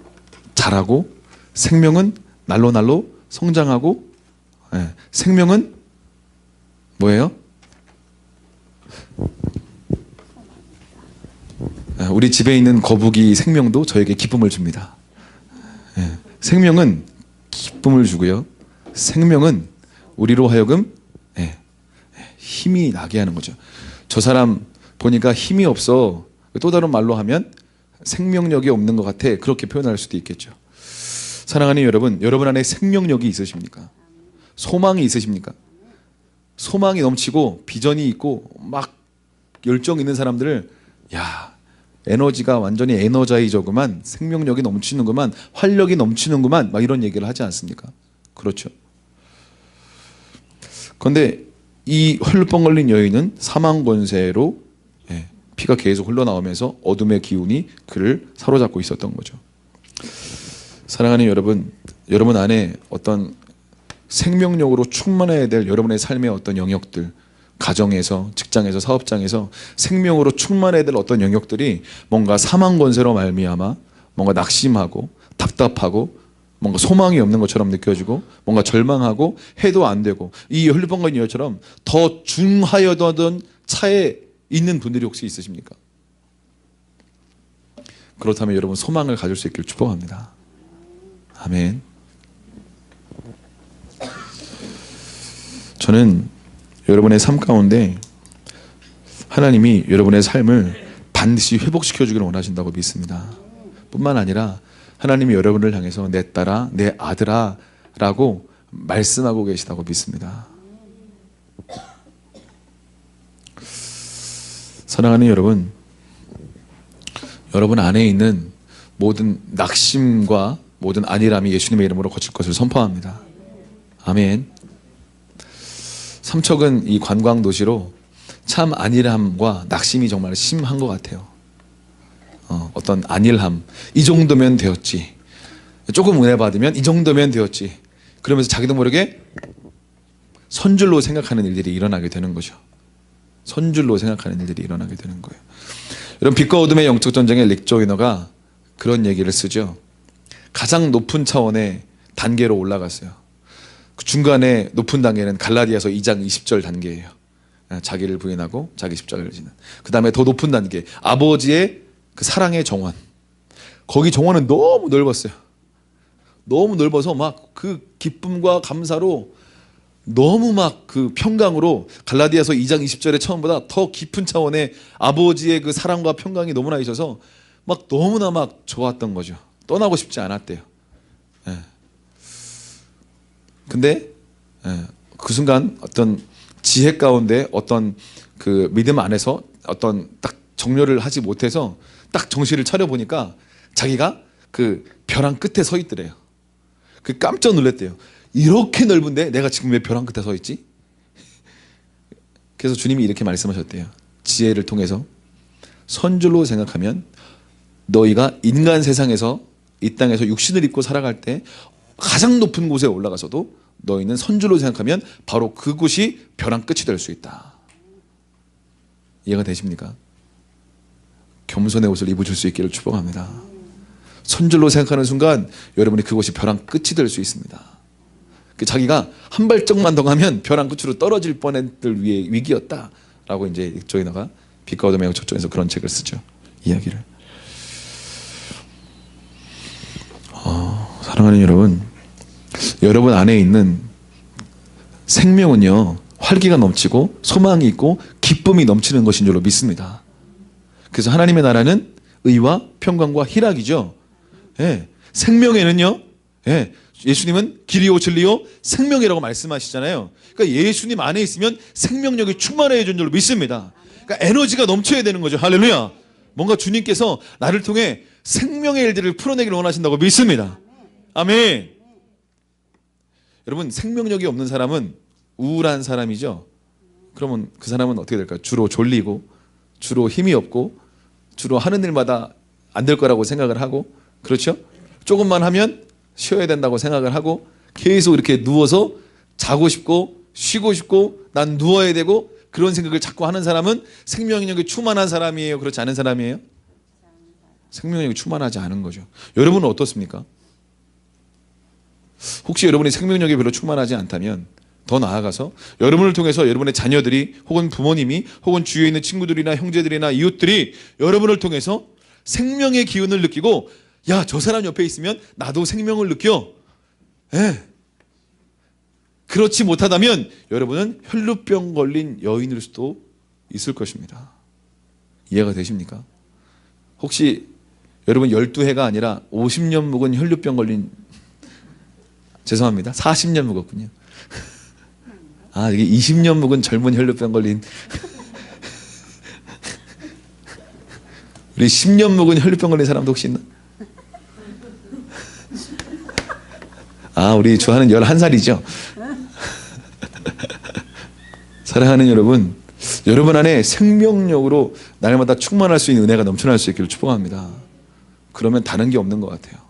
자라고 생명은 날로 성장하고 생명은 뭐예요? 우리 집에 있는 거북이 생명도 저에게 기쁨을 줍니다. 생명은 기쁨을 주고요. 생명은 우리로 하여금 힘이 나게 하는 거죠. 저 사람 보니까 힘이 없어. 또 다른 말로 하면 생명력이 없는 것 같아. 그렇게 표현할 수도 있겠죠. 사랑하는 여러분, 여러분 안에 생명력이 있으십니까? 소망이 있으십니까? 소망이 넘치고 비전이 있고 막 열정 있는 사람들을 야, 에너지가 완전히 에너자이저구만, 생명력이 넘치는구만, 활력이 넘치는구만, 막 이런 얘기를 하지 않습니까? 그렇죠. 그런데 이 혈루병 걸린 여인은 사망 권세로 피가 계속 흘러나오면서 어둠의 기운이 그를 사로잡고 있었던 거죠. 사랑하는 여러분, 여러분 안에 어떤 생명력으로 충만해야 될 여러분의 삶의 어떤 영역들, 가정에서, 직장에서, 사업장에서 생명으로 충만해야 될 어떤 영역들이 뭔가 사망 권세로 말미암아 뭔가 낙심하고 답답하고 뭔가 소망이 없는 것처럼 느껴지고 뭔가 절망하고 해도 안 되고 이 혈루병 걸린 여인처럼 더 중하여던 차에 있는 분들이 혹시 있으십니까? 그렇다면 여러분 소망을 가질 수 있기를 축복합니다. 아멘. 저는 여러분의 삶 가운데 하나님이 여러분의 삶을 반드시 회복시켜 주기를 원하신다고 믿습니다. 뿐만 아니라 하나님이 여러분을 향해서 내 딸아, 내 아들아 라고 말씀하고 계시다고 믿습니다. 사랑하는 여러분, 여러분 안에 있는 모든 낙심과 모든 안일함이 예수님의 이름으로 거칠 것을 선포합니다. 아멘. 삼척은 이 관광 도시로 참 안일함과 낙심이 정말 심한 것 같아요. 어떤 안일함, 이 정도면 되었지, 조금 은혜 받으면 이 정도면 되었지, 그러면서 자기도 모르게 선줄로 생각하는 일들이 일어나게 되는 거죠. 선줄로 생각하는 일들이 일어나게 되는 거예요. 여러분, 빛과 어둠의 영적 전쟁의 릭 조이너가 그런 얘기를 쓰죠. 가장 높은 차원의 단계로 올라갔어요. 그 중간에 높은 단계는 갈라디아서 2장 20절 단계예요. 자기를 부인하고 자기 십자가를 지는. 그 다음에 더 높은 단계, 아버지의 그 사랑의 정원. 거기 정원은 너무 넓었어요. 너무 넓어서 막 그 기쁨과 감사로 너무 막 그 평강으로 갈라디아서 2장 20절의 차원보다 더 깊은 차원의 아버지의 그 사랑과 평강이 너무나 있어서 막 너무나 막 좋았던 거죠. 떠나고 싶지 않았대요. 예. 근데 그 순간 어떤 지혜 가운데 어떤 그 믿음 안에서 어떤 딱 정렬을 하지 못해서 딱 정신을 차려 보니까 자기가 그 벼랑 끝에 서 있더래요. 그 깜짝 놀랐대요. 이렇게 넓은데 내가 지금 왜 벼랑 끝에 서 있지? 그래서 주님이 이렇게 말씀하셨대요. 지혜를 통해서 선줄로 생각하면 너희가 인간 세상에서 이 땅에서 육신을 입고 살아갈 때 가장 높은 곳에 올라가서도 너희는 선줄로 생각하면 바로 그곳이 벼랑 끝이 될 수 있다. 이해가 되십니까? 겸손의 옷을 입으실 수 있기를 축복합니다. 선줄로 생각하는 순간 여러분이 그곳이 벼랑 끝이 될 수 있습니다. 자기가 한 발짝만 더 가면 벼랑 끝으로 떨어질 뻔했을 위기였다라고 이제 조이너가 빛과 어둠의 영적 전쟁에서 그런 책을 쓰죠. 이야기를. 사랑하는 여러분, 여러분 안에 있는 생명은요, 활기가 넘치고 소망이 있고 기쁨이 넘치는 것인 줄로 믿습니다. 그래서 하나님의 나라는 의와 평강과 희락이죠. 예, 생명에는요, 예, 예수님은 길이요 진리요 생명이라고 말씀하시잖아요. 그러니까 예수님 안에 있으면 생명력이 충만해진 줄로 믿습니다. 그러니까 에너지가 넘쳐야 되는 거죠. 할렐루야. 뭔가 주님께서 나를 통해 생명의 일들을 풀어내기를 원하신다고 믿습니다. 아멘. 여러분, 생명력이 없는 사람은 우울한 사람이죠. 그러면 그 사람은 어떻게 될까요? 주로 졸리고, 주로 힘이 없고, 주로 하는 일마다 안 될 거라고 생각을 하고, 그렇죠? 조금만 하면 쉬어야 된다고 생각을 하고, 계속 이렇게 누워서 자고 싶고 쉬고 싶고 난 누워야 되고 그런 생각을 자꾸 하는 사람은 생명력이 충만한 사람이에요? 그렇지 않은 사람이에요? 생명력이 충만하지 않은 거죠. 여러분은 어떻습니까? 혹시 여러분이 생명력이 별로 충만하지 않다면 더 나아가서 여러분을 통해서 여러분의 자녀들이 혹은 부모님이 혹은 주위에 있는 친구들이나 형제들이나 이웃들이 여러분을 통해서 생명의 기운을 느끼고, 야, 저 사람 옆에 있으면 나도 생명을 느껴. 예. 그렇지 못하다면 여러분은 혈루병 걸린 여인일 수도 있을 것입니다. 이해가 되십니까? 혹시 여러분 12해가 아니라 50년 묵은 혈루병 걸린, 죄송합니다, 40년 묵었군요. 아, 이게 20년 묵은 젊은 혈루병 걸린 우리 10년 묵은 혈루병 걸린 사람도 혹시 있나? 아, 우리 주하는 11살이죠. 사랑하는 여러분, 여러분 안에 생명력으로 날마다 충만할 수 있는 은혜가 넘쳐날 수 있기를 축복합니다. 그러면 다른 게 없는 것 같아요.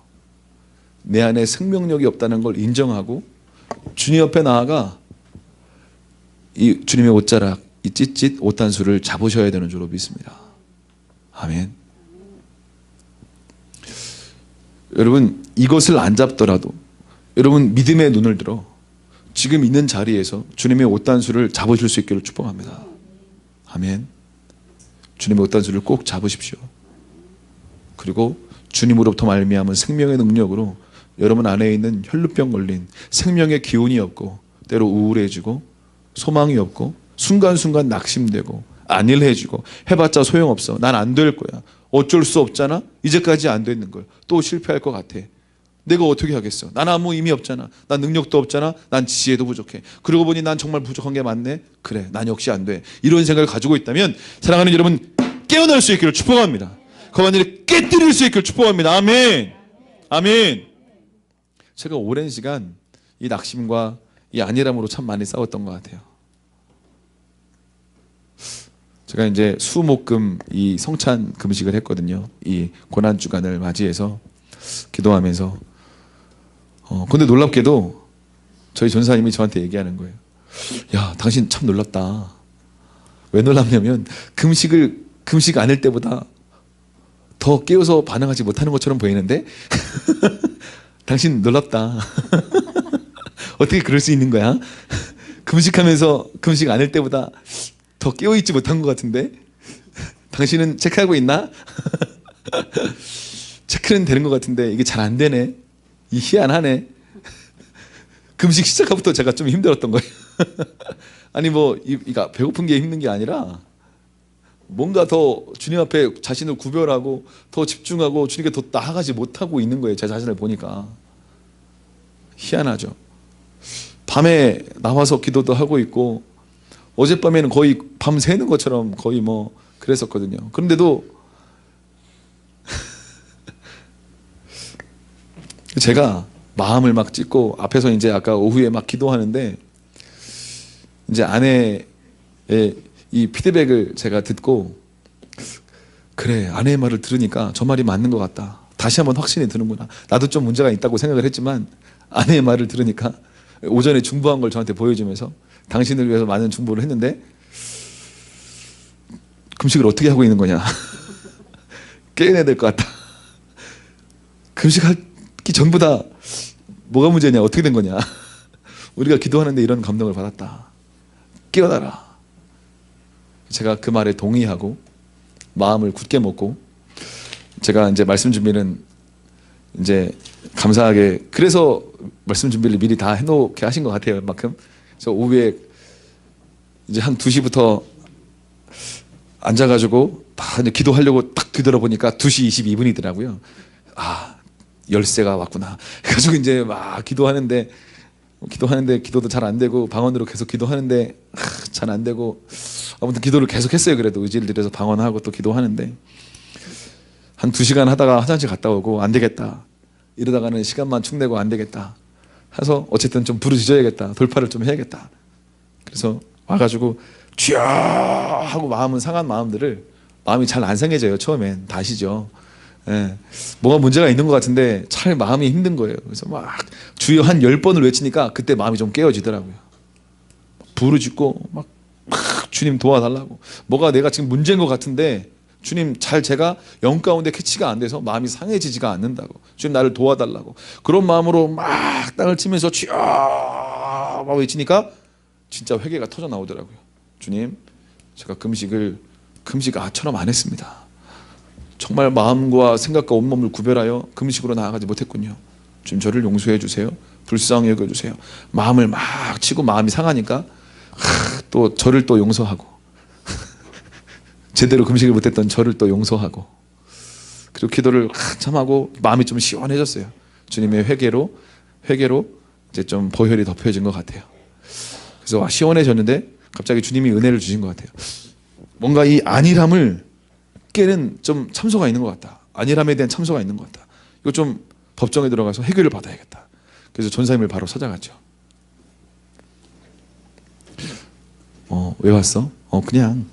내 안에 생명력이 없다는 걸 인정하고 주님 옆에 나아가 이 주님의 옷자락, 이 찢찢 옷단수를 잡으셔야 되는 줄로 믿습니다. 아멘. 여러분, 이것을 안 잡더라도 여러분 믿음의 눈을 들어 지금 있는 자리에서 주님의 옷단수를 잡으실 수 있기를 축복합니다. 아멘. 주님의 옷단수를 꼭 잡으십시오. 그리고 주님으로부터 말미암은 생명의 능력으로 여러분 안에 있는 혈루병 걸린 생명의 기운이 없고 때로 우울해지고 소망이 없고 순간순간 낙심되고 안일해지고 해봤자 소용없어. 난 안 될 거야. 어쩔 수 없잖아. 이제까지 안 되는 걸 또 실패할 것 같아. 내가 어떻게 하겠어? 난 아무 의미 없잖아. 난 능력도 없잖아. 난 지혜도 부족해. 그러고 보니 난 정말 부족한 게 맞네. 그래, 난 역시 안 돼. 이런 생각을 가지고 있다면 사랑하는 여러분, 깨어날 수 있기를 축복합니다. 그 완전히 깨뜨릴 수 있기를 축복합니다. 아멘. 아멘. 제가 오랜 시간 이 낙심과 이 안일함으로 참 많이 싸웠던 것 같아요. 제가 이제 수목금 이 성찬 금식을 했거든요. 이 고난 주간을 맞이해서 기도하면서 근데 놀랍게도 저희 전사님이 저한테 얘기하는 거예요. 야, 당신 참 놀랍다. 왜 놀랍냐면 금식 아닐 때보다 더 깨어서 반응하지 못하는 것처럼 보이는데 당신 놀랍다. 어떻게 그럴 수 있는 거야? 금식하면서 금식 아닐 때보다 더 깨어있지 못한 것 같은데 당신은 체크하고 있나? 체크는 되는 것 같은데 이게 잘 안 되네. 이 희한하네. 금식 시작부터 제가 좀 힘들었던 거예요. 아니 뭐 이가 배고픈 게 힘든 게 아니라 뭔가 더 주님 앞에 자신을 구별하고 더 집중하고 주님께 더 나아가지 못하고 있는 거예요. 제 자신을 보니까. 희한하죠. 밤에 나와서 기도도 하고 있고 어젯밤에는 거의 밤 새는 것처럼 거의 뭐 그랬었거든요. 그런데도 제가 마음을 막 찢고 앞에서 이제 아까 오후에 막 기도하는데 이제 아내의 이 피드백을 제가 듣고 그래, 아내의 말을 들으니까 저 말이 맞는 것 같다. 다시 한번 확신이 드는구나. 나도 좀 문제가 있다고 생각을 했지만 아내의 말을 들으니까 오전에 중보한 걸 저한테 보여주면서 당신을 위해서 많은 중보를 했는데 금식을 어떻게 하고 있는 거냐. 깨어내야 될 것 같다. 금식하기 전보다 뭐가 문제냐, 어떻게 된 거냐. 우리가 기도하는데 이런 감동을 받았다. 깨어나라. 제가 그 말에 동의하고 마음을 굳게 먹고 제가 이제 말씀 준비는 이제 감사하게 그래서 말씀 준비를 미리 다 해놓게 하신 것 같아요. 웬만큼. 그래서 오후에 이제 한 2시부터 앉아가지고 다 이제 기도하려고 딱 뒤돌아보니까 2시 22분이더라고요. 아, 열쇠가 왔구나. 그래가지고 이제 막 기도하는데 기도도 잘 안 되고 방언으로 계속 기도하는데 잘 안 되고 아무튼 기도를 계속 했어요. 그래도 의지를 들여서 방언하고 또 기도하는데 한 2시간 하다가 화장실 갔다 오고 안 되겠다. 이러다가는 시간만 축내고 안 되겠다. 해서 어쨌든 좀 부르짖어야겠다. 돌파를 좀 해야겠다. 그래서 와가지고 쥐야 하고 마음은 상한 마음들을 마음이 잘 안 상해져요. 처음엔 다 아시죠. 예. 뭐가 문제가 있는 것 같은데 잘 마음이 힘든 거예요. 그래서 막 주여 한 10번을 외치니까 그때 마음이 좀 깨어지더라고요. 부르짖고 막 주님 도와달라고. 뭐가 내가 지금 문제인 것 같은데 주님 잘 제가 영 가운데 캐치가 안 돼서 마음이 상해지지가 않는다고. 주님 나를 도와달라고. 그런 마음으로 막 땅을 치면서 쥐야 막 외치니까 진짜 회개가 터져 나오더라고요. 주님, 제가 금식 아처럼 안 했습니다. 정말 마음과 생각과 온몸을 구별하여 금식으로 나아가지 못했군요. 주님 저를 용서해 주세요. 불쌍히 여겨주세요. 마음을 막 치고 마음이 상하니까 또 저를 또 용서하고 제대로 금식을 못했던 저를 또 용서하고 그리고 기도를 한참 하고 마음이 좀 시원해졌어요. 주님의 회개로 이제 좀 보혈이 덮여진 것 같아요. 그래서 시원해졌는데 갑자기 주님이 은혜를 주신 것 같아요. 뭔가 이 안일함을 깨는 좀 참소가 있는 것 같다. 안일함에 대한 참소가 있는 것 같다. 이거 좀 법정에 들어가서 해결을 받아야겠다. 그래서 전사님을 바로 찾아갔죠. 왜 왔어? 그냥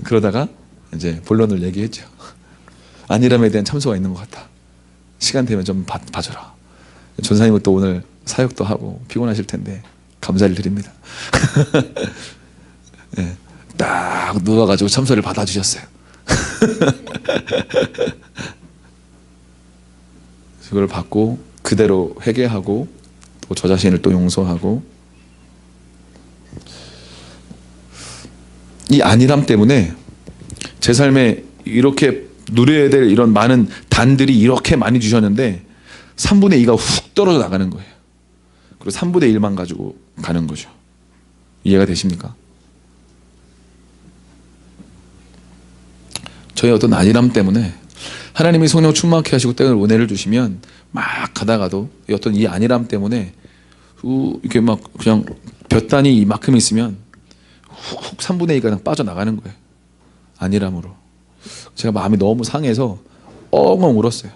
그러다가 이제 본론을 얘기했죠. 안일함에 대한 참소가 있는 것 같다. 시간 되면 좀 봐줘라. 전사님은 또 오늘 사역도 하고 피곤하실 텐데 감사를 드립니다. 네, 딱 누워가지고 참소를 받아주셨어요. 그걸 받고 그대로 회개하고 또 저 자신을 또 용서하고, 이 안일함 때문에 제 삶에 이렇게 누려야 될 이런 많은 단들이 이렇게 많이 주셨는데 3분의 2가 훅 떨어져 나가는 거예요. 그리고 3분의 1만 가지고 가는 거죠. 이해가 되십니까? 저의 어떤 안일함 때문에 하나님이 성령 충만케 하시고 때를 은혜를 주시면 막 가다가도 어떤 이 안일함 때문에 이렇게 막 그냥 볕단이 이만큼 있으면 훅 3분의 2가 그냥 빠져나가는 거예요. 안일함으로. 제가 마음이 너무 상해서 엉엉 울었어요.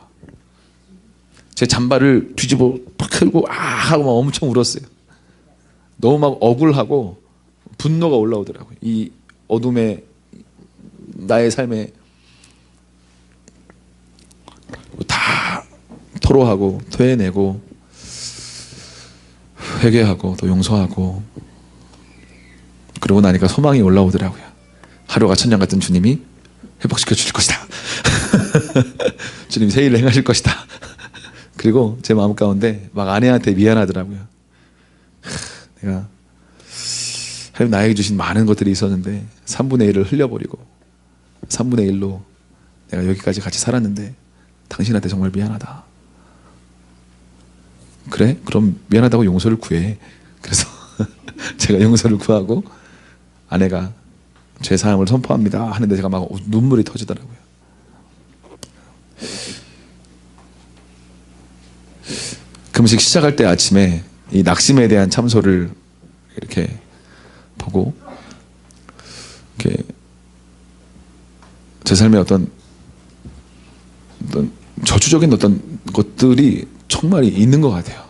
제 잠바를 뒤집어 팍 틀고 하고 막 엄청 울었어요. 너무 막 억울하고 분노가 올라오더라고요. 이 어둠에 나의 삶에 다 토로하고 토해내고 회개하고 또 용서하고 그러고 나니까 소망이 올라오더라고요. 하루가 천년 같은 주님이 회복시켜 주실 것이다. 주님이 새 일을 행하실 것이다. 그리고 제 마음 가운데 막 아내한테 미안하더라고요. 내가 하나님 나에게 주신 많은 것들이 있었는데 3분의 1을 흘려버리고 3분의 1로 내가 여기까지 같이 살았는데 당신한테 정말 미안하다. 그래? 그럼 미안하다고 용서를 구해. 그래서 제가 용서를 구하고 아내가 제 사함을 선포합니다 하는데 제가 막 눈물이 터지더라고요. 금식 시작할 때 아침에 이 낙심에 대한 참소를 이렇게 보고 이렇게 제 삶에 어떤 저주적인 어떤 것들이 정말 있는 것 같아요.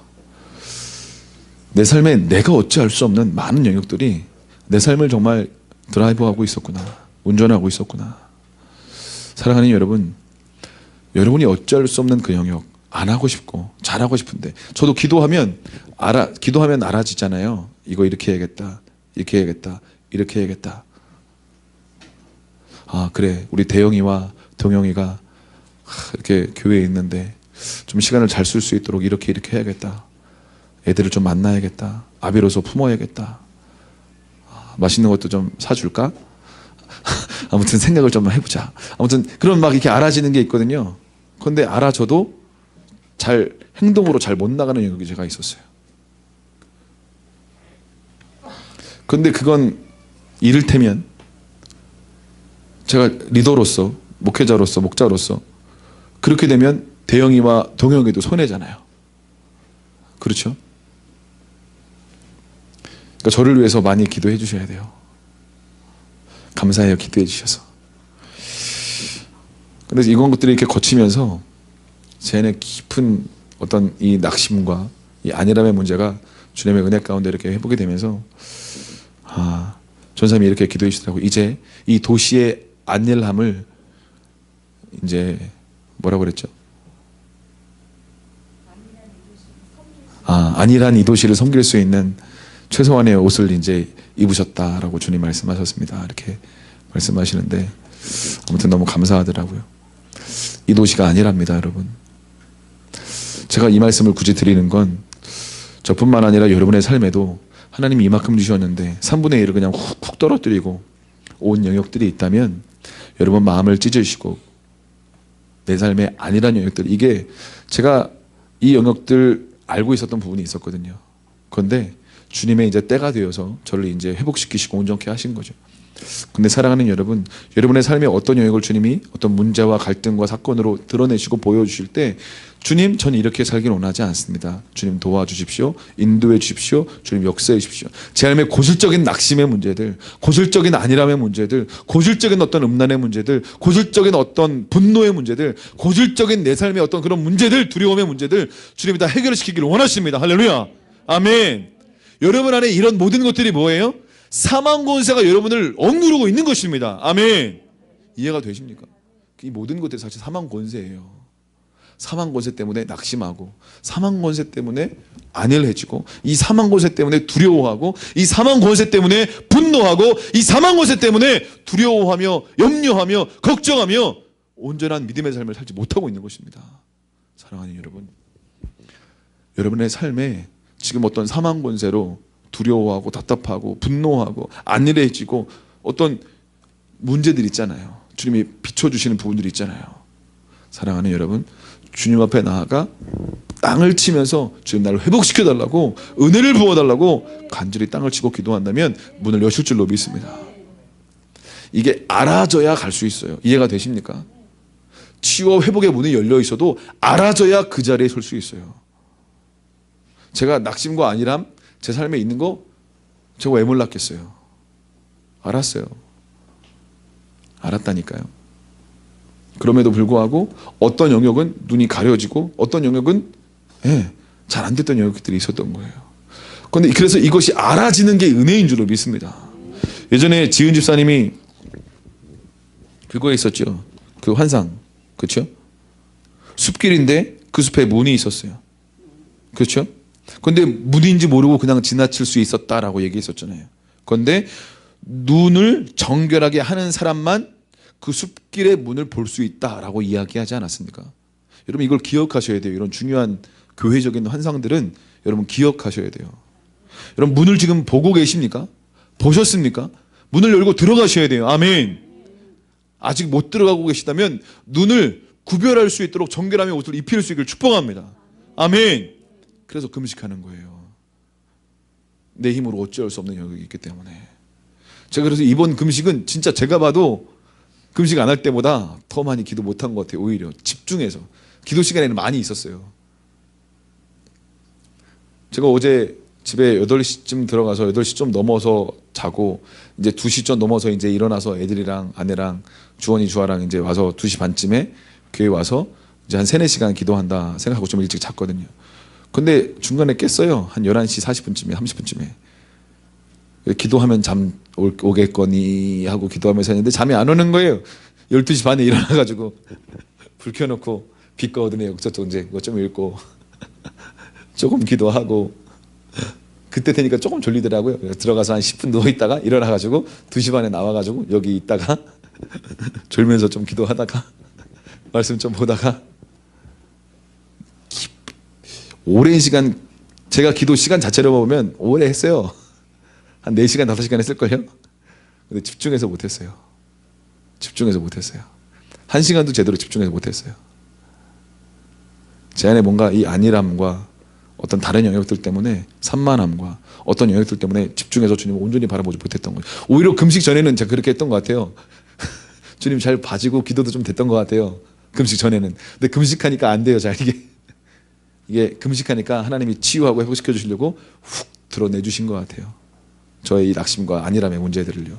내 삶에 내가 어찌할 수 없는 많은 영역들이 내 삶을 정말 드라이브하고 있었구나. 운전하고 있었구나. 사랑하는 여러분, 여러분이 어찌할 수 없는 그 영역 안 하고 싶고 잘하고 싶은데, 저도 기도하면 알아지잖아요. 이거 이렇게 해야겠다, 이렇게 해야겠다, 이렇게 해야겠다. 아 그래, 우리 대영이와 동영이가 이렇게 교회에 있는데 좀 시간을 잘 쓸 수 있도록 이렇게 해야겠다. 애들을 좀 만나야겠다. 아비로서 품어야겠다. 맛있는 것도 좀 사줄까? 아무튼 생각을 좀 해보자. 아무튼 그런 막 이렇게 알아지는 게 있거든요. 그런데 알아져도 잘 행동으로 잘 못 나가는 영역이 제가 있었어요. 그런데 그건 이를테면 제가 리더로서, 목회자로서, 목자로서 그렇게 되면 대영이와 동영이도 손해잖아요. 그렇죠? 그러니까 저를 위해서 많이 기도해 주셔야 돼요. 감사해요, 기도해 주셔서. 그래서 이런 것들이 이렇게 거치면서 제 안에 깊은 어떤 이 낙심과 이 안일함의 문제가 주님의 은혜 가운데 이렇게 회복이 되면서 전사님이 이렇게 기도해 주시더라고요. 이제 이 도시의 안일함을 이제 뭐라고 그랬죠? 안일한 이 도시를 섬길 수 있는 최소한의 옷을 이제 입으셨다라고 주님 말씀하셨습니다. 이렇게 말씀하시는데 아무튼 너무 감사하더라고요. 이 도시가 안일합니다, 여러분. 제가 이 말씀을 굳이 드리는 건 저뿐만 아니라 여러분의 삶에도 하나님이 이만큼 주셨는데 3분의 1을 그냥 훅훅 떨어뜨리고 온 영역들이 있다면 여러분 마음을 찢으시고 내 삶의 안일한 영역들, 이게 제가 이 영역들 알고 있었던 부분이 있었거든요. 그런데 주님의 이제 때가 되어서 저를 이제 회복시키시고 온전케 하신 거죠. 근데 사랑하는 여러분, 여러분의 삶의 어떤 영역을 주님이 어떤 문제와 갈등과 사건으로 드러내시고 보여주실 때 주님, 저는 이렇게 살길 원하지 않습니다. 주님 도와주십시오. 인도해 주십시오. 주님 역사해 주십시오. 제 삶의 고질적인 낙심의 문제들, 고질적인 안일함의 문제들, 고질적인 어떤 음란의 문제들, 고질적인 어떤 분노의 문제들, 고질적인 내 삶의 어떤 그런 문제들, 두려움의 문제들 주님이 다 해결시키기를 원하십니다. 할렐루야. 아멘. 여러분 안에 이런 모든 것들이 뭐예요? 사망 권세가 여러분을 억누르고 있는 것입니다. 아멘. 이해가 되십니까? 이 모든 것들이 사실 사망 권세예요. 사망 권세 때문에 낙심하고, 사망 권세 때문에 안일해지고, 이 사망 권세 때문에 두려워하고, 이 사망 권세 때문에 분노하고, 이 사망 권세 때문에 두려워하며 염려하며 걱정하며 온전한 믿음의 삶을 살지 못하고 있는 것입니다. 사랑하는 여러분, 여러분의 삶에 지금 어떤 사망 권세로 두려워하고 답답하고 분노하고 안일해지고 어떤 문제들 있잖아요. 주님이 비춰주시는 부분들이 있잖아요. 사랑하는 여러분, 주님 앞에 나아가 땅을 치면서 주님 나를 회복시켜달라고, 은혜를 부어달라고 간절히 땅을 치고 기도한다면 문을 여실 줄로 믿습니다. 이게 알아져야 갈 수 있어요. 이해가 되십니까? 치유와 회복의 문이 열려 있어도 알아져야 그 자리에 설 수 있어요. 제가 낙심과 안일함 제 삶에 있는 거 제가 왜 몰랐겠어요? 알았어요. 알았다니까요. 그럼에도 불구하고 어떤 영역은 눈이 가려지고 어떤 영역은 잘 안 됐던 영역들이 있었던 거예요. 그런데 그래서 이것이 알아지는 게 은혜인 줄로 믿습니다. 예전에 지은 집사님이 그거에 있었죠. 그 환상, 그렇죠? 숲길인데 그 숲에 문이 있었어요. 그렇죠? 그런데 문인지 모르고 그냥 지나칠 수 있었다라고 얘기했었잖아요. 그런데 눈을 정결하게 하는 사람만 그 숲길의 문을 볼 수 있다라고 이야기하지 않았습니까? 여러분 이걸 기억하셔야 돼요. 이런 중요한 교회적인 환상들은 여러분 기억하셔야 돼요. 여러분 문을 지금 보고 계십니까? 보셨습니까? 문을 열고 들어가셔야 돼요. 아멘. 아직 못 들어가고 계시다면 눈을 구별할 수 있도록 정결함의 옷을 입힐 수 있기를 축복합니다. 아멘. 그래서 금식하는 거예요. 내 힘으로 어찌할 수 없는 영역이 있기 때문에. 제가 그래서 이번 금식은 진짜 제가 봐도 금식 안 할 때보다 더 많이 기도 못한 것 같아요. 오히려 집중해서. 기도 시간에는 많이 있었어요. 제가 어제 집에 8시쯤 들어가서 8시 좀 넘어서 자고 이제 2시 좀 넘어서 이제 일어나서 애들이랑 아내랑 주원이 주아랑 이제 와서 2시 반쯤에 교회 와서 이제 한 3-4시간 기도한다 생각하고 좀 일찍 잤거든요. 근데 중간에 깼어요. 한 11시 40분쯤에 30분쯤에. 기도하면 잠 오겠거니 하고 기도하면서 했는데 잠이 안 오는 거예요. 12시 반에 일어나가지고 불 켜놓고 빛거든요. 저쪽 이제 그거 좀 읽고 조금 기도하고 그때 되니까 조금 졸리더라고요. 들어가서 한 10분 누워있다가 일어나가지고 2시 반에 나와가지고 여기 있다가 졸면서 좀 기도하다가 말씀 좀 보다가 오랜 시간, 제가 기도 시간 자체로 보면 오래 했어요. 한 4시간, 5시간 했을걸요? 근데 집중해서 못했어요. 집중해서 못했어요. 1시간도 제대로 집중해서 못했어요. 제 안에 뭔가 이 안일함과 어떤 다른 영역들 때문에 산만함과 어떤 영역들 때문에 집중해서 주님을 온전히 바라보지 못했던 거예요. 오히려 금식 전에는 제가 그렇게 했던 것 같아요. 주님 잘 봐지고 기도도 좀 됐던 것 같아요. 금식 전에는. 근데 금식하니까 안 돼요. 잘 이게 금식하니까 하나님이 치유하고 회복시켜 주시려고 훅 드러내 주신 것 같아요. 저의 이 낙심과 안일함의 문제들을요.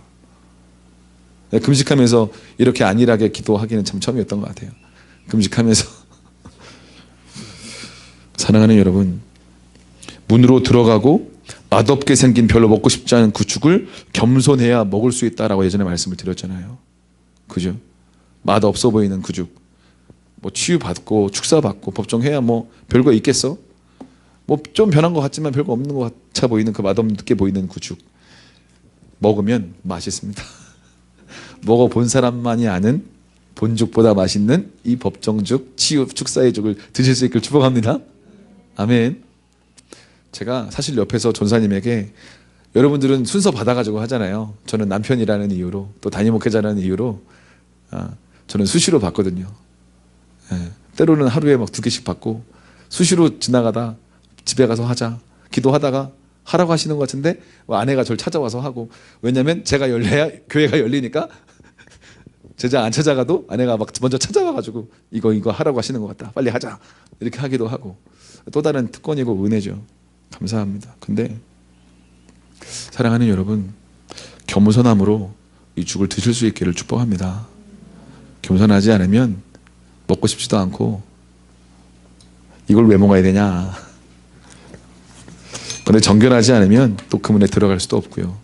금식하면서 이렇게 안일하게 기도하기는 참 처음이었던 것 같아요. 금식하면서 사랑하는 여러분, 문으로 들어가고 맛없게 생긴 별로 먹고 싶지 않은 그 죽을 겸손해야 먹을 수 있다라고 예전에 말씀을 드렸잖아요. 그죠? 맛없어 보이는 그 죽. 뭐 치유받고 축사받고 법정해야 뭐 별거 있겠어? 뭐 좀 변한 것 같지만 별거 없는 것 같아 보이는 그 맛없게 보이는 그 죽. 먹으면 맛있습니다. 먹어본 사람만이 아는 본죽보다 맛있는 이 법정죽, 치유, 축사의 죽을 드실 수 있길 축복합니다. 아멘. 제가 사실 옆에서 전사님에게 여러분들은 순서 받아가지고 하잖아요. 저는 남편이라는 이유로 또 담임 목회자라는 이유로 저는 수시로 받거든요. 때로는 하루에 막 2개씩 받고 수시로 지나가다 집에 가서 하자 기도하다가 하라고 하시는 것 같은데 아내가 저를 찾아와서 하고, 왜냐면 제가 열려야 교회가 열리니까 제자 안 찾아가도 아내가 막 먼저 찾아와가지고 이거 하라고 하시는 것 같다, 빨리 하자, 이렇게 하기도 하고. 또 다른 특권이고 은혜죠. 감사합니다. 근데 사랑하는 여러분, 겸손함으로 이 죽을 드실 수 있기를 축복합니다. 겸손하지 않으면 먹고 싶지도 않고 이걸 왜 먹어야 되냐. 근데 정결하지 않으면 또 그 문에 들어갈 수도 없고요.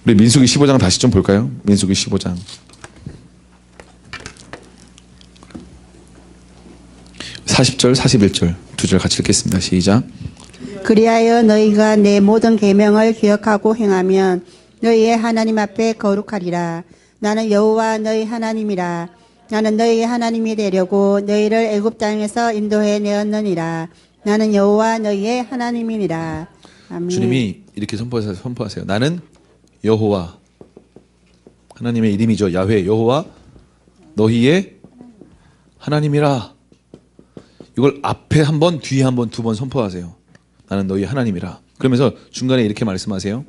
우리 민수기 15장 다시 좀 볼까요? 민수기 15장 40절 41절 두 절 같이 읽겠습니다. 시작. 그리하여 너희가 내 모든 계명을 기억하고 행하면 너희의 하나님 앞에 거룩하리라. 나는 여호와 너희 하나님이라. 나는 너희의 하나님이 되려고 너희를 애굽 땅에서 인도해 내었느니라. 나는 여호와 너희의 하나님이니라. 아멘. 주님이 이렇게 선포하세요. 나는 여호와, 하나님의 이름이죠. 야훼, 여호와 너희의 하나님이라. 이걸 앞에 한 번, 뒤에 한 번, 두 번 선포하세요. 나는 너희의 하나님이라. 그러면서 중간에 이렇게 말씀하세요.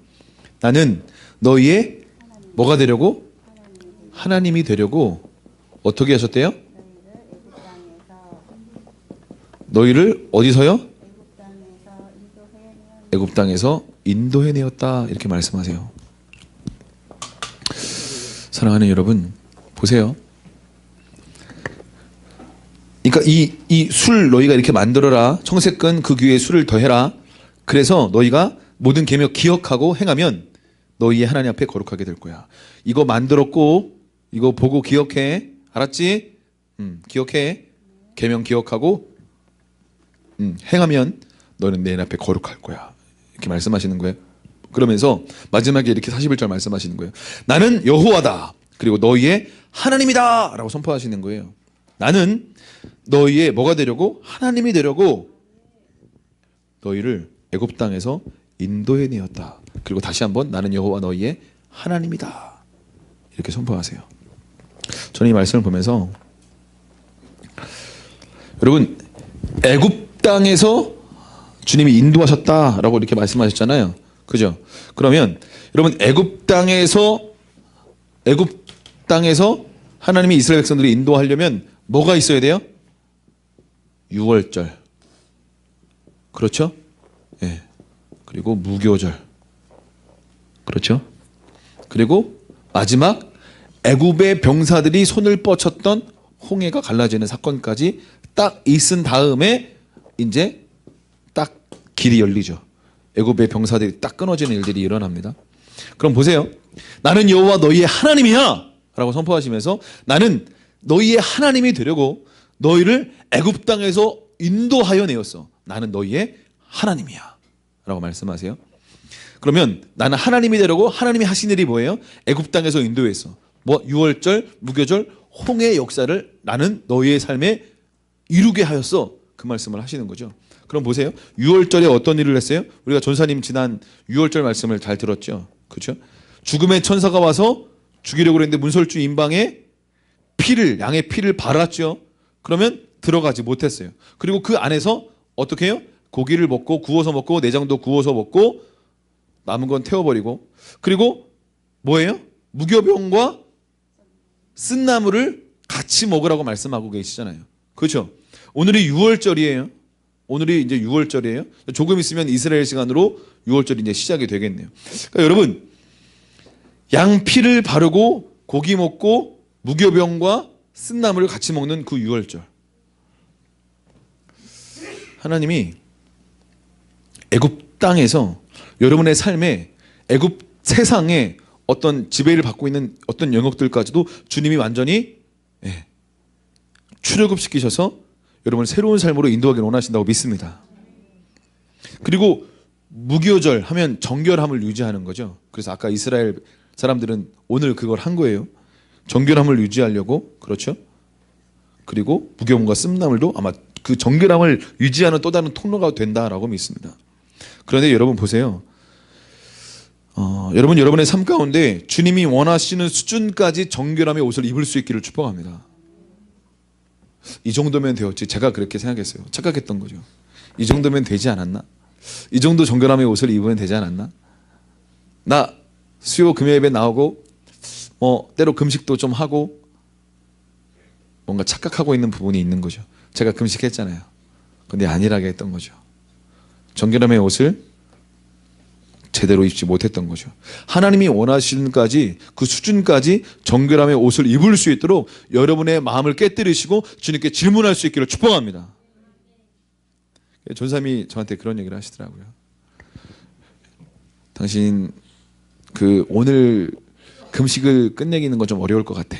나는 너희의 뭐가 되려고? 하나님이 되려고. 어떻게 하셨대요? 너희를 어디서요? 애굽 땅에서 인도해내었다, 이렇게 말씀하세요. 사랑하는 여러분, 보세요. 그러니까 이 술 너희가 이렇게 만들어라. 청색근 그 귀에 술을 더해라. 그래서 너희가 모든 계명 기억하고 행하면 너희의 하나님 앞에 거룩하게 될 거야. 이거 만들었고 이거 보고 기억해. 알았지? 기억해. 계명 기억하고 행하면 너는 내 앞에 거룩할 거야. 이렇게 말씀하시는 거예요. 그러면서 마지막에 이렇게 41절 말씀하시는 거예요. 나는 여호와다. 그리고 너희의 하나님이다 라고 선포하시는 거예요. 나는 너희의 뭐가 되려고? 하나님이 되려고 너희를 애굽 땅에서 인도해 내었다. 그리고 다시 한번 나는 여호와 너희의 하나님이다, 이렇게 선포하세요. 저는 이 말씀을 보면서 여러분, 애굽 땅에서 주님이 인도하셨다라고 이렇게 말씀하셨잖아요. 그죠? 그러면 여러분, 애굽 땅에서 하나님이 이스라엘 백성들을 인도하려면 뭐가 있어야 돼요? 유월절. 그렇죠? 예. 그리고 무교절. 그렇죠? 그리고 마지막 애굽의 병사들이 손을 뻗쳤던 홍해가 갈라지는 사건까지 딱 있은 다음에 이제 딱 길이 열리죠. 애굽의 병사들이 딱 끊어지는 일들이 일어납니다. 그럼 보세요. 나는 여호와 너희의 하나님이야 라고 선포하시면서 나는 너희의 하나님이 되려고 너희를 애굽 땅에서 인도하여 내었어. 나는 너희의 하나님이야 라고 말씀하세요. 그러면 나는 하나님이 되려고 하나님이 하신 일이 뭐예요? 애굽 땅에서 인도했어. 뭐 유월절, 무교절, 홍해의 역사를 나는 너희의 삶에 이루게 하였어. 그 말씀을 하시는 거죠. 그럼 보세요. 유월절에 어떤 일을 했어요? 우리가 전사님 지난 유월절 말씀을 잘 들었죠. 그렇죠? 죽음의 천사가 와서 죽이려고 했는데 문설주 임방에 양의 피를 발랐죠. 그러면 들어가지 못했어요. 그리고 그 안에서 어떻게 해요? 고기를 먹고 구워서 먹고 내장도 구워서 먹고 남은 건 태워버리고, 그리고 뭐예요? 무교병과 쓴나물을 같이 먹으라고 말씀하고 계시잖아요. 그렇죠? 오늘이 6월절이에요. 오늘이 이제 6월절이에요. 조금 있으면 이스라엘 시간으로 6월절이 이제 시작이 되겠네요. 그러니까 여러분, 양 피를 바르고 고기 먹고 무교병과 쓴나물을 같이 먹는 그 6월절. 하나님이 애굽 땅에서 여러분의 삶에, 애굽 세상에 어떤 지배를 받고 있는 어떤 영역들까지도 주님이 완전히 출애굽시키셔서 여러분을 새로운 삶으로 인도하기를 원하신다고 믿습니다. 그리고 무교절 하면 정결함을 유지하는 거죠. 그래서 아까 이스라엘 사람들은 오늘 그걸 한 거예요. 정결함을 유지하려고. 그렇죠? 그리고 무교병과 쓴나물도 아마 그 정결함을 유지하는 또 다른 통로가 된다라고 믿습니다. 그런데 여러분 보세요. 여러분, 여러분의 삶 가운데 주님이 원하시는 수준까지 정결함의 옷을 입을 수 있기를 축복합니다. 이 정도면 되었지. 제가 그렇게 생각했어요. 착각했던 거죠. 이 정도면 되지 않았나? 이 정도 정결함의 옷을 입으면 되지 않았나? 나 수요 금요 예배 나오고 때로 금식도 좀 하고 뭔가 착각하고 있는 부분이 있는 거죠. 제가 금식했잖아요. 근데 안일하게 했던 거죠. 정결함의 옷을 제대로 입지 못했던 거죠. 하나님이 원하시는 그 수준까지 정결함의 옷을 입을 수 있도록 여러분의 마음을 깨뜨리시고 주님께 질문할 수 있기를 축복합니다. 전사님이 저한테 그런 얘기를 하시더라고요. 당신 오늘 금식을 끝내기는 건 좀 어려울 것 같아.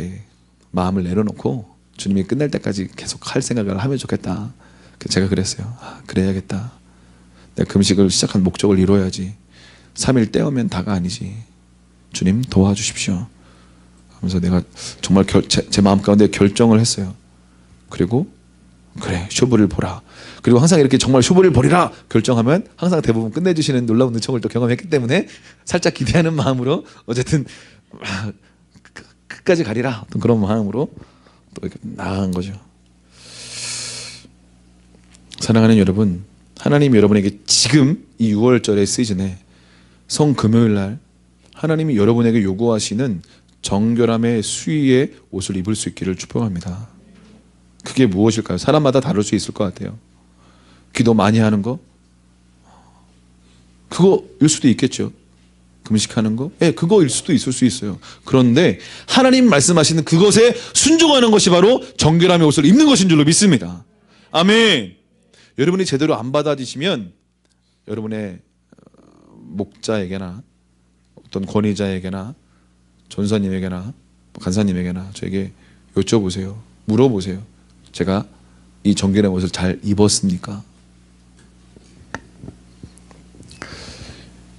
마음을 내려놓고 주님이 끝날 때까지 계속 할 생각을 하면 좋겠다. 제가 그랬어요. 그래야겠다. 내가 금식을 시작한 목적을 이루어야지. 3일 떼어면 다가 아니지. 주님 도와주십시오 하면서 내가 정말 제 마음 가운데 결정을 했어요. 그리고 그래 쇼부를 보라. 그리고 항상 이렇게 정말 쇼부를 보리라 결정하면 항상 대부분 끝내주시는 놀라운 은총을 또 경험했기 때문에 살짝 기대하는 마음으로 어쨌든 끝까지 가리라 어떤 그런 마음으로 또 이렇게 나아간 거죠. 사랑하는 여러분, 하나님 여러분에게 지금 이 6월절의 시즌에 성금요일 날 하나님이 여러분에게 요구하시는 정결함의 수위의 옷을 입을 수 있기를 축복합니다. 그게 무엇일까요? 사람마다 다를 수 있을 것 같아요. 기도 많이 하는 거? 그거일 수도 있겠죠. 금식하는 거? 그거일 수도 있을 수 있어요. 그런데 하나님 말씀하시는 그것에 순종하는 것이 바로 정결함의 옷을 입는 것인 줄로 믿습니다. 아멘. 여러분이 제대로 안 받아지시면 여러분의 목자에게나 어떤 권위자에게나 전사님에게나 간사님에게나 저에게 여쭤보세요. 물어보세요. 제가 이 정결의 옷을 잘 입었습니까?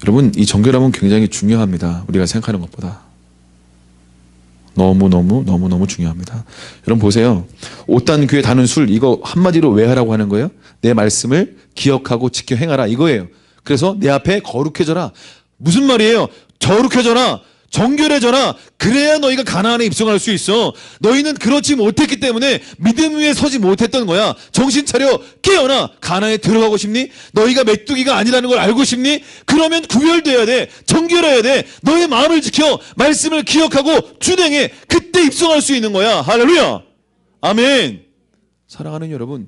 여러분, 이 정결함은 굉장히 중요합니다. 우리가 생각하는 것보다 너무 중요합니다. 여러분 보세요. 옷단 귀에 다는 술, 이거 한마디로 왜 하라고 하는 거예요? 내 말씀을 기억하고 지켜 행하라 이거예요. 그래서 내 앞에 거룩해져라. 무슨 말이에요? 거룩해져라. 정결해져라. 그래야 너희가 가나안에 입성할 수 있어. 너희는 그렇지 못했기 때문에 믿음 위에 서지 못했던 거야. 정신 차려 깨어나. 가나안에 들어가고 싶니? 너희가 메뚜기가 아니라는 걸 알고 싶니? 그러면 구별돼야 돼. 정결해야 돼. 너의 마음을 지켜 말씀을 기억하고 준행해. 그때 입성할 수 있는 거야. 할렐루야. 아멘. 사랑하는 여러분,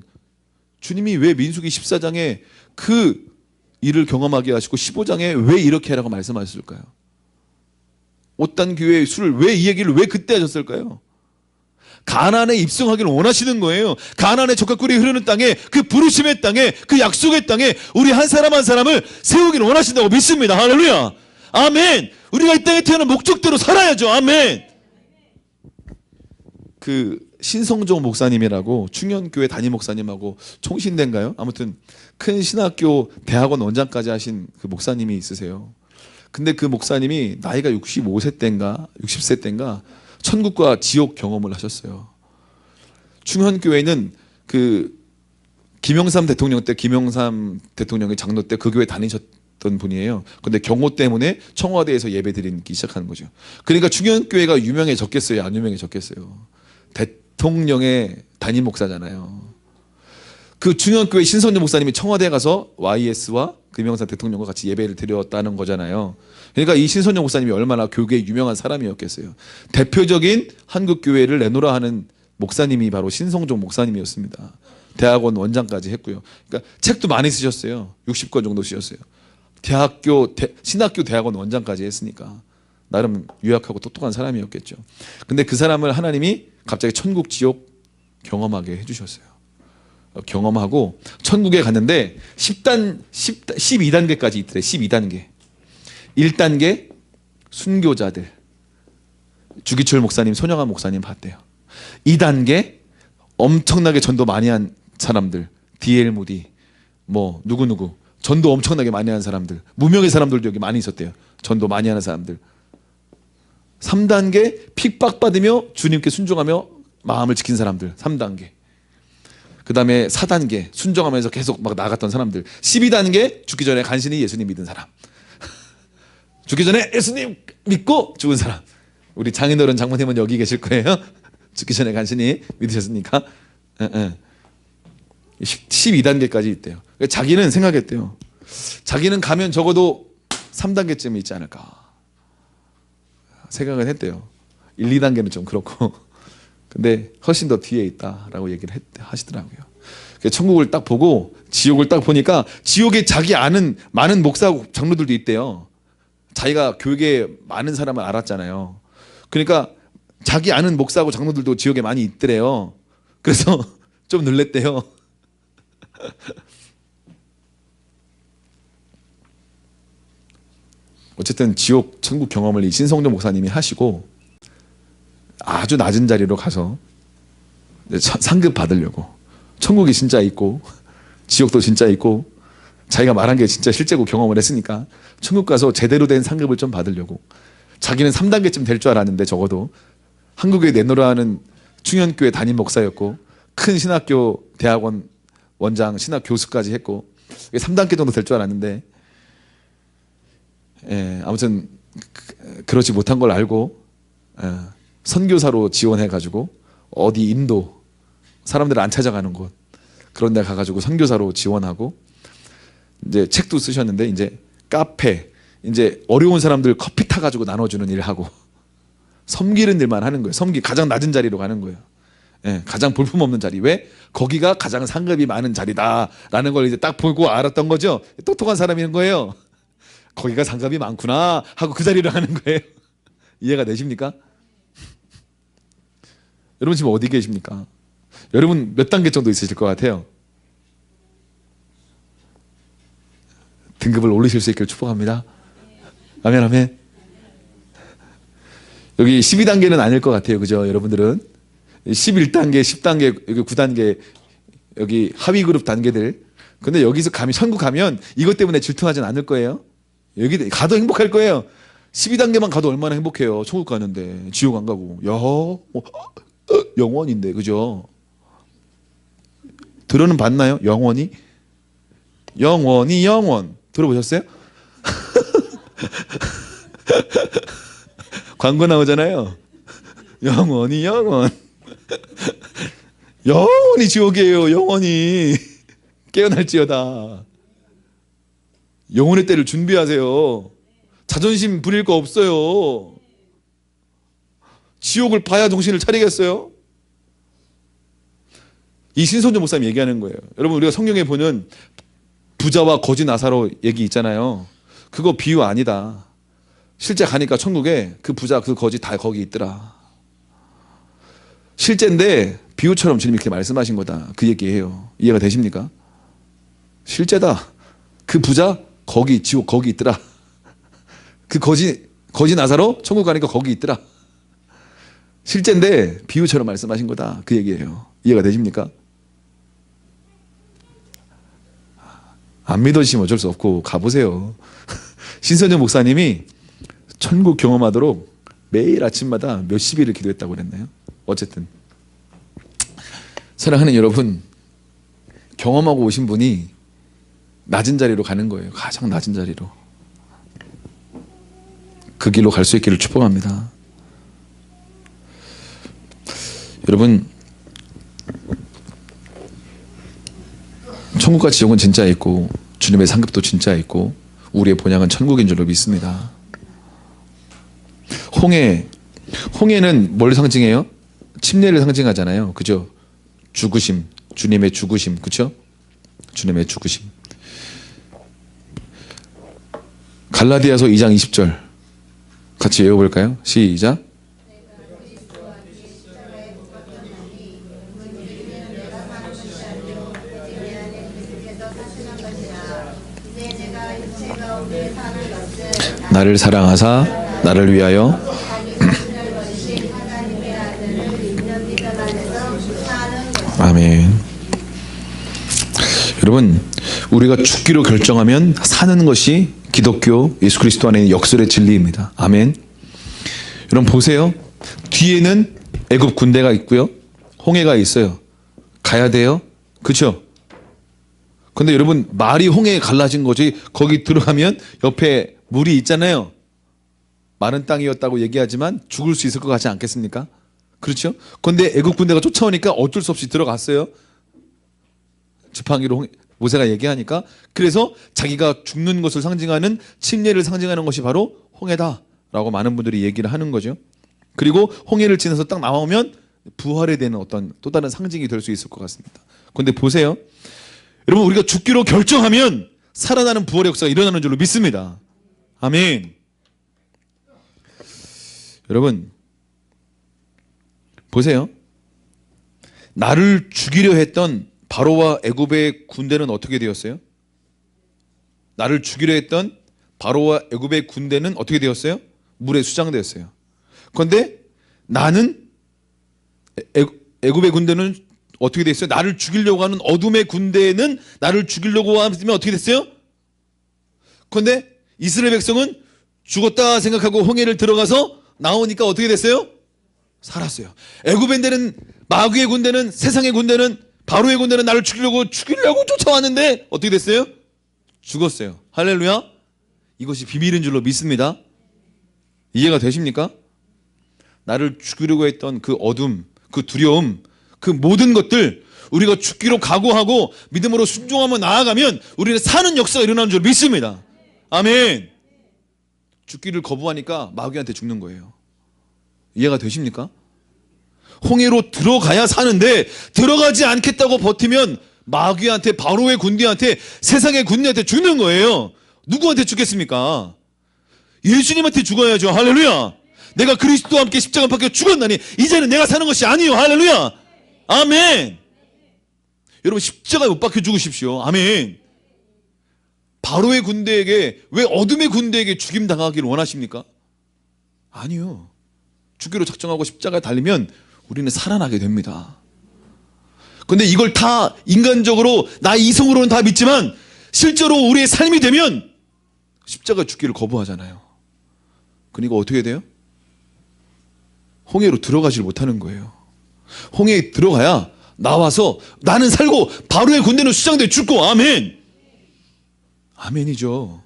주님이 왜 민수기 14장에 그 일을 경험하게 하시고 15장에 왜 이렇게 하라고 말씀하셨을까요? 옷단 귀의 술을 왜 이 얘기를 왜 그때 하셨을까요? 가나안에 입성하기를 원하시는 거예요. 가나안의 젖과 꿀이 흐르는 땅에, 그 부르심의 땅에, 그 약속의 땅에 우리 한 사람 한 사람을 세우기를 원하신다고 믿습니다. 할렐루야. 아멘. 우리가 이 땅에 태어난 목적대로 살아야죠. 아멘. 신성종 목사님이라고 충현교회 담임 목사님하고 총신대인가요? 아무튼 큰 신학교 대학원 원장까지 하신 그 목사님이 있으세요. 근데 그 목사님이 나이가 65세 때인가 60세 때인가 천국과 지옥 경험을 하셨어요. 충현교회는 김영삼 대통령 때 김영삼 대통령의 장로 때 그 교회 다니셨던 분이에요. 근데 경호 때문에 청와대에서 예배 드리기 시작하는 거죠. 그러니까 충현교회가 유명해졌겠어요? 안 유명해졌겠어요? 대통령의 담임 목사잖아요. 그 충현교회 신선조 목사님이 청와대에 가서 YS와 김영삼 대통령과 같이 예배를 드렸다는 거잖아요. 그러니까 이 신선조 목사님이 얼마나 교계에 유명한 사람이었겠어요. 대표적인 한국교회를 내놓으라 하는 목사님이 바로 신성종 목사님이었습니다. 대학원 원장까지 했고요. 그러니까 책도 많이 쓰셨어요. 60권 정도 쓰셨어요. 신학교 대학원 원장까지 했으니까 나름 유약하고 똑똑한 사람이었겠죠. 근데 그 사람을 하나님이 갑자기 천국 지옥 경험하게 해주셨어요. 경험하고 천국에 갔는데 12단계까지 있더래. 12단계. 1단계 순교자들. 주기철 목사님, 손영환 목사님 봤대요. 2단계 엄청나게 전도 많이 한 사람들. D.L. 무디 누구누구 전도 엄청나게 많이 한 사람들. 무명의 사람들도 여기 많이 있었대요. 전도 많이 하는 사람들. 3단계 핍박받으며 주님께 순종하며 마음을 지킨 사람들. 3단계. 그 다음에 4단계 순종하면서 계속 막 나갔던 사람들. 12단계 죽기 전에 간신히 예수님 믿은 사람. 죽기 전에 예수님 믿고 죽은 사람. 우리 장인어른 장모님은 여기 계실 거예요. 죽기 전에 간신히 믿으셨습니까? 12단계까지 있대요. 자기는 생각했대요. 자기는 가면 적어도 3단계쯤에 있지 않을까 생각은 했대요. 1, 2단계는 좀 그렇고 근데 훨씬 더 뒤에 있다라고 얘기를 하시더라고요. 천국을 딱 보고 지옥을 딱 보니까 지옥에 자기 아는 많은 목사하고 장로들도 있대요. 자기가 교육에 많은 사람을 알았잖아요. 그러니까 자기 아는 목사하고 장로들도 지옥에 많이 있더래요. 그래서 좀 놀랬대요. 어쨌든 지옥 천국 경험을 이 신성조 목사님이 하시고 아주 낮은 자리로 가서 상급 받으려고 천국이 진짜 있고 지옥도 진짜 있고 자기가 말한 게 진짜 실제고 경험을 했으니까 천국 가서 제대로 된 상급을 좀 받으려고 자기는 3단계쯤 될 줄 알았는데 적어도 한국에 내노라 하는 충현교회 담임 목사였고 큰 신학교 대학원 원장 신학 교수까지 했고 3단계 정도 될 줄 알았는데 아무튼 그렇지 못한 걸 알고 선교사로 지원해가지고 어디 인도 사람들 안 찾아가는 곳 그런 데 가가지고 선교사로 지원하고 이제 책도 쓰셨는데 이제 카페 이제 어려운 사람들 커피 타가지고 나눠주는 일 하고 섬기는 일만 하는 거예요. 가장 낮은 자리로 가는 거예요. 가장 볼품없는 자리. 왜? 거기가 가장 상급이 많은 자리다라는 걸 이제 딱 보고 알았던 거죠. 똑똑한 사람인 거예요. 거기가 상급이 많구나 하고 그 자리로 가는 거예요. 이해가 되십니까? 여러분 지금 어디 계십니까? 여러분 몇 단계 정도 있으실 것 같아요? 등급을 올리실 수 있기를 축복합니다. 아멘 아멘. 여기 12단계는 아닐 것 같아요. 그죠? 여러분들은 11단계, 10단계, 여기 9단계 여기 하위 그룹 단계들. 근데 여기서 천국 가면 이것 때문에 질투하진 않을 거예요. 여기 가도 행복할 거예요. 12단계만 가도 얼마나 행복해요. 천국 가는데 지옥 안 가고. 영원인데 그죠? 들어는 봤나요? 영원히 영원 들어보셨어요? 광고 나오잖아요. 영원히 지옥이에요. 영원히 깨어날지어다. 영혼의 때를 준비하세요. 자존심 부릴 거 없어요. 지옥을 봐야 정신을 차리겠어요? 이 신선조 목사님이 얘기하는 거예요. 여러분 우리가 성경에 보는 부자와 거지 나사로 얘기 있잖아요. 그거 비유 아니다. 실제 가니까 천국에 그 부자 그 거지 다 거기 있더라. 실제인데 비유처럼 주님이 이렇게 말씀하신 거다. 그 얘기예요. 이해가 되십니까? 실제다. 그 부자 거기 지옥 거기 있더라. 그 거지 나사로 천국 가니까 거기 있더라. 실제인데 비유처럼 말씀하신 거다. 그 얘기예요. 이해가 되십니까? 안 믿어지시면 어쩔 수 없고 가보세요. 신선영 목사님이 천국 경험하도록 매일 아침마다 몇십 일을 기도했다고 그랬나요? 어쨌든 사랑하는 여러분, 경험하고 오신 분이 낮은 자리로 가는 거예요. 가장 낮은 자리로. 그 길로 갈 수 있기를 축복합니다. 여러분, 천국과 지옥은 진짜 있고 주님의 상급도 진짜 있고 우리의 본향은 천국인 줄로 믿습니다. 홍해는 뭘 상징해요? 침례를 상징하잖아요. 그죠? 죽으심, 주님의 죽으심, 그죠? 주님의 죽으심. 갈라디아서 2장 20절 같이 외워볼까요? 시작. 나를 사랑하사 나를 위하여 아멘. 여러분, 우리가 죽기로 결정하면 사는 것이 기독교 예수 그리스도 안에 있는 역설의 진리입니다. 아멘. 여러분 보세요. 뒤에는 애굽 군대가 있고요. 홍해가 있어요. 가야 돼요. 그렇죠? 근데 여러분 말이 홍해에 갈라진 거지 거기 들어가면 옆에 물이 있잖아요. 마른 땅이었다고 얘기하지만 죽을 수 있을 것 같지 않겠습니까? 그렇죠? 근데 애국 군대가 쫓아오니까 어쩔 수 없이 들어갔어요. 지팡이로 모세가 얘기하니까 그래서 자기가 죽는 것을 상징하는 침례를 상징하는 것이 바로 홍해다라고 많은 분들이 얘기를 하는 거죠. 그리고 홍해를 지나서 딱 나오면 부활에 대한 어떤 또 다른 상징이 될 수 있을 것 같습니다. 그런데 보세요. 여러분 우리가 죽기로 결정하면 살아나는 부활의 역사가 일어나는 줄로 믿습니다. 아멘. 여러분 보세요. 나를 죽이려 했던 바로와 애굽의 군대는 어떻게 되었어요? 나를 죽이려 했던 바로와 애굽의 군대는 어떻게 되었어요? 물에 수장되었어요. 그런데 나는 애굽의 군대는 어떻게 됐어요? 나를 죽이려고 하는 어둠의 군대는 나를 죽이려고 하면 어떻게 됐어요? 그런데 이스라엘 백성은 죽었다 생각하고 홍해를 들어가서 나오니까 어떻게 됐어요? 살았어요. 애굽의 군대는, 마귀의 군대는, 세상의 군대는, 바로의 군대는 나를 죽이려고 쫓아왔는데 어떻게 됐어요? 죽었어요. 할렐루야. 이것이 비밀인 줄로 믿습니다. 이해가 되십니까? 나를 죽이려고 했던 그 어둠, 그 두려움, 그 모든 것들 우리가 죽기로 각오하고 믿음으로 순종하며 나아가면 우리는 사는 역사가 일어나는 줄 믿습니다. 아멘. 죽기를 거부하니까 마귀한테 죽는 거예요. 이해가 되십니까? 홍해로 들어가야 사는데 들어가지 않겠다고 버티면 마귀한테, 바로의 군대한테, 세상의 군대한테 죽는 거예요. 누구한테 죽겠습니까? 예수님한테 죽어야죠. 할렐루야. 내가 그리스도와 함께 십자가 박혀 죽었나니 이제는 내가 사는 것이 아니요. 할렐루야. 아멘. 여러분 십자가에 못 박혀 죽으십시오. 아멘. 바로의 군대에게, 왜 어둠의 군대에게 죽임 당하기를 원하십니까? 아니요. 죽기로 작정하고 십자가에 달리면 우리는 살아나게 됩니다. 근데 이걸 다 인간적으로 나 이성으로는 다 믿지만 실제로 우리의 삶이 되면 십자가 죽기를 거부하잖아요. 그러니까 어떻게 돼요? 홍해로 들어가질 못하는 거예요. 홍해에 들어가야 나와서 나는 살고 바로의 군대는 수장돼 죽고. 아멘. 아멘이죠.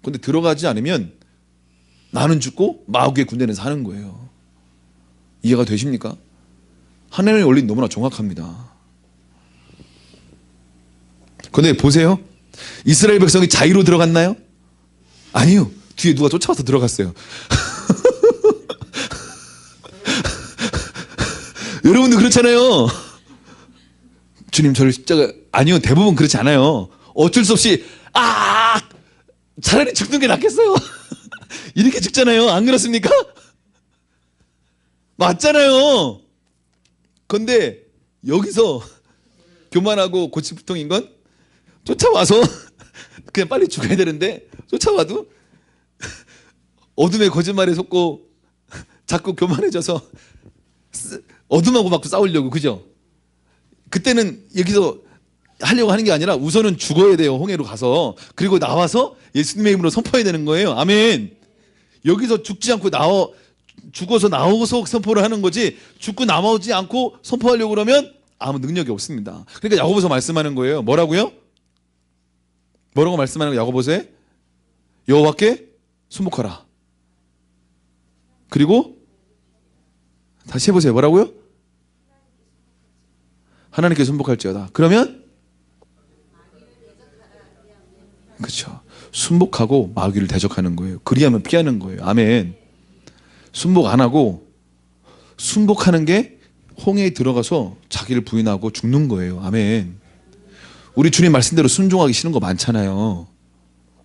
근데 들어가지 않으면 나는 죽고 마귀의 군대는 사는 거예요. 이해가 되십니까? 하나님의 원리는 너무나 정확합니다. 근데 보세요. 이스라엘 백성이 자유로 들어갔나요? 아니요. 뒤에 누가 쫓아와서 들어갔어요. 여러분도 그렇잖아요. 주님 저를 십자가, 아니요. 대부분 그렇지 않아요. 어쩔 수 없이 차라리 죽는 게 낫겠어요. 이렇게 죽잖아요. 안 그렇습니까? 맞잖아요. 근데 여기서 교만하고 고집부통인 건 쫓아와서 그냥 빨리 죽어야 되는데 쫓아와도 어둠의 거짓말에 속고 자꾸 교만해져서 어둠하고 막 싸우려고. 그죠? 그때는 여기서 하려고 하는 게 아니라 우선은 죽어야 돼요. 홍해로 가서. 그리고 나와서 예수님의 이름으로 선포해야 되는 거예요. 아멘. 여기서 죽지 않고 죽어서 나와서 선포를 하는 거지, 죽고 나오지 않고 선포하려고 그러면 아무 능력이 없습니다. 그러니까 야고보서 말씀하는 거예요. 뭐라고요? 뭐라고 말씀하는 거예요? 야고보서에 여호와께 순복하라. 그리고 다시 해보세요. 뭐라고요? 하나님께 순복할지어다. 그러면 그렇죠. 순복하고 마귀를 대적하는 거예요. 그리하면 피하는 거예요. 아멘. 순복 안 하고 순복하는 게 홍해에 들어가서 자기를 부인하고 죽는 거예요. 아멘. 우리 주님 말씀대로 순종하기 싫은 거 많잖아요.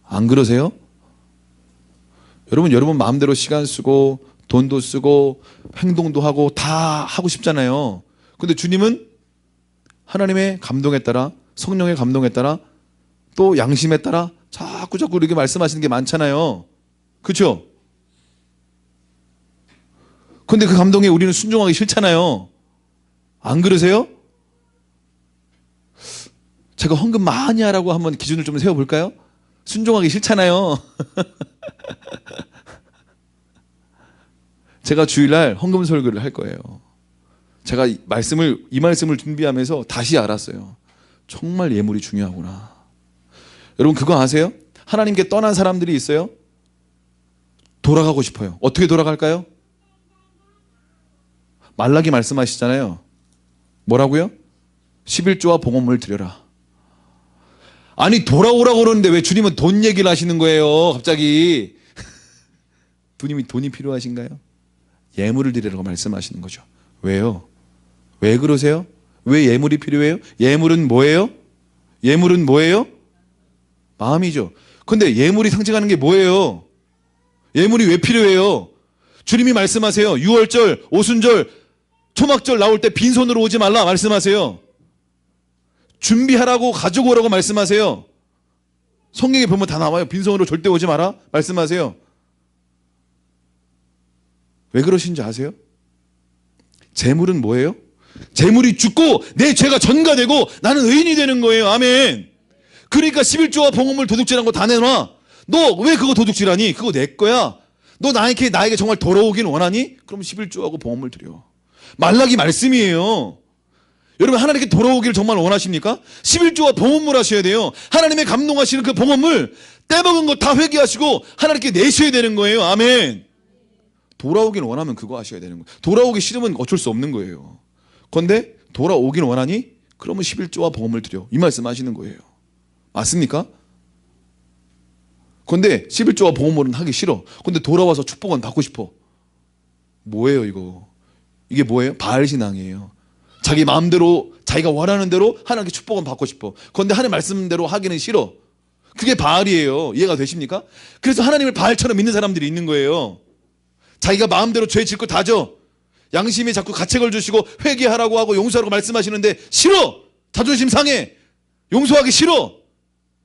안 그러세요? 여러분 마음대로 시간 쓰고 돈도 쓰고 행동도 하고 다 하고 싶잖아요. 근데 주님은 하나님의 감동에 따라, 성령의 감동에 따라, 또 양심에 따라 자꾸 이렇게 말씀하시는 게 많잖아요. 그렇죠? 근데 그 감동에 우리는 순종하기 싫잖아요. 안 그러세요? 제가 헌금 많이 하라고 한번 기준을 좀 세워볼까요? 순종하기 싫잖아요. 제가 주일날 헌금 설교를 할 거예요. 제가 이 말씀을 준비하면서 다시 알았어요. 정말 예물이 중요하구나. 여러분 그거 아세요? 하나님께 떠난 사람들이 있어요. 돌아가고 싶어요. 어떻게 돌아갈까요? 말라기 말씀하시잖아요. 뭐라고요? 11조와 봉헌물을 드려라. 아니 돌아오라고 그러는데 왜 주님은 돈 얘기를 하시는 거예요 갑자기. 돈이 필요하신가요? 예물을 드리라고 말씀하시는 거죠. 왜요? 왜 그러세요? 왜 예물이 필요해요? 예물은 뭐예요? 예물은 뭐예요? 마음이죠. 근데 예물이 상징하는 게 뭐예요? 예물이 왜 필요해요? 주님이 말씀하세요. 유월절, 오순절, 초막절 나올 때 빈손으로 오지 말라 말씀하세요. 준비하라고 가지고 오라고 말씀하세요. 성경에 보면 다 나와요. 빈손으로 절대 오지 마라 말씀하세요. 왜 그러신지 아세요? 재물은 뭐예요? 재물이 죽고 내 죄가 전가되고 나는 의인이 되는 거예요. 아멘. 그러니까 11조와 봉헌물 도둑질한 거 다 내놔. 너 왜 그거 도둑질하니? 그거 내 거야. 너 나에게 정말 돌아오긴 원하니? 그럼 11조하고 봉헌물 드려. 말라기 말씀이에요. 여러분 하나님께 돌아오기를 정말 원하십니까? 11조와 봉헌물 하셔야 돼요. 하나님의 감동하시는 그 봉헌물 떼먹은 거 다 회개하시고 하나님께 내셔야 되는 거예요. 아멘. 돌아오긴 원하면 그거 하셔야 되는 거예요. 돌아오기 싫으면 어쩔 수 없는 거예요. 그런데 돌아오긴 원하니? 그러면 11조와 봉헌물 드려. 이 말씀 하시는 거예요. 맞습니까? 그런데 11조와 봉헌물은 하기 싫어. 그런데 돌아와서 축복은 받고 싶어. 뭐예요 이거? 이게 뭐예요? 바알 신앙이에요. 자기 마음대로 자기가 원하는 대로 하나님께 축복은 받고 싶어. 그런데 하나님 말씀대로 하기는 싫어. 그게 바알이에요. 이해가 되십니까? 그래서 하나님을 바알처럼 믿는 사람들이 있는 거예요. 자기가 마음대로 죄 짓고 다져. 양심이 자꾸 가책을 주시고 회개하라고 하고 용서하라고 말씀하시는데 싫어. 자존심 상해. 용서하기 싫어.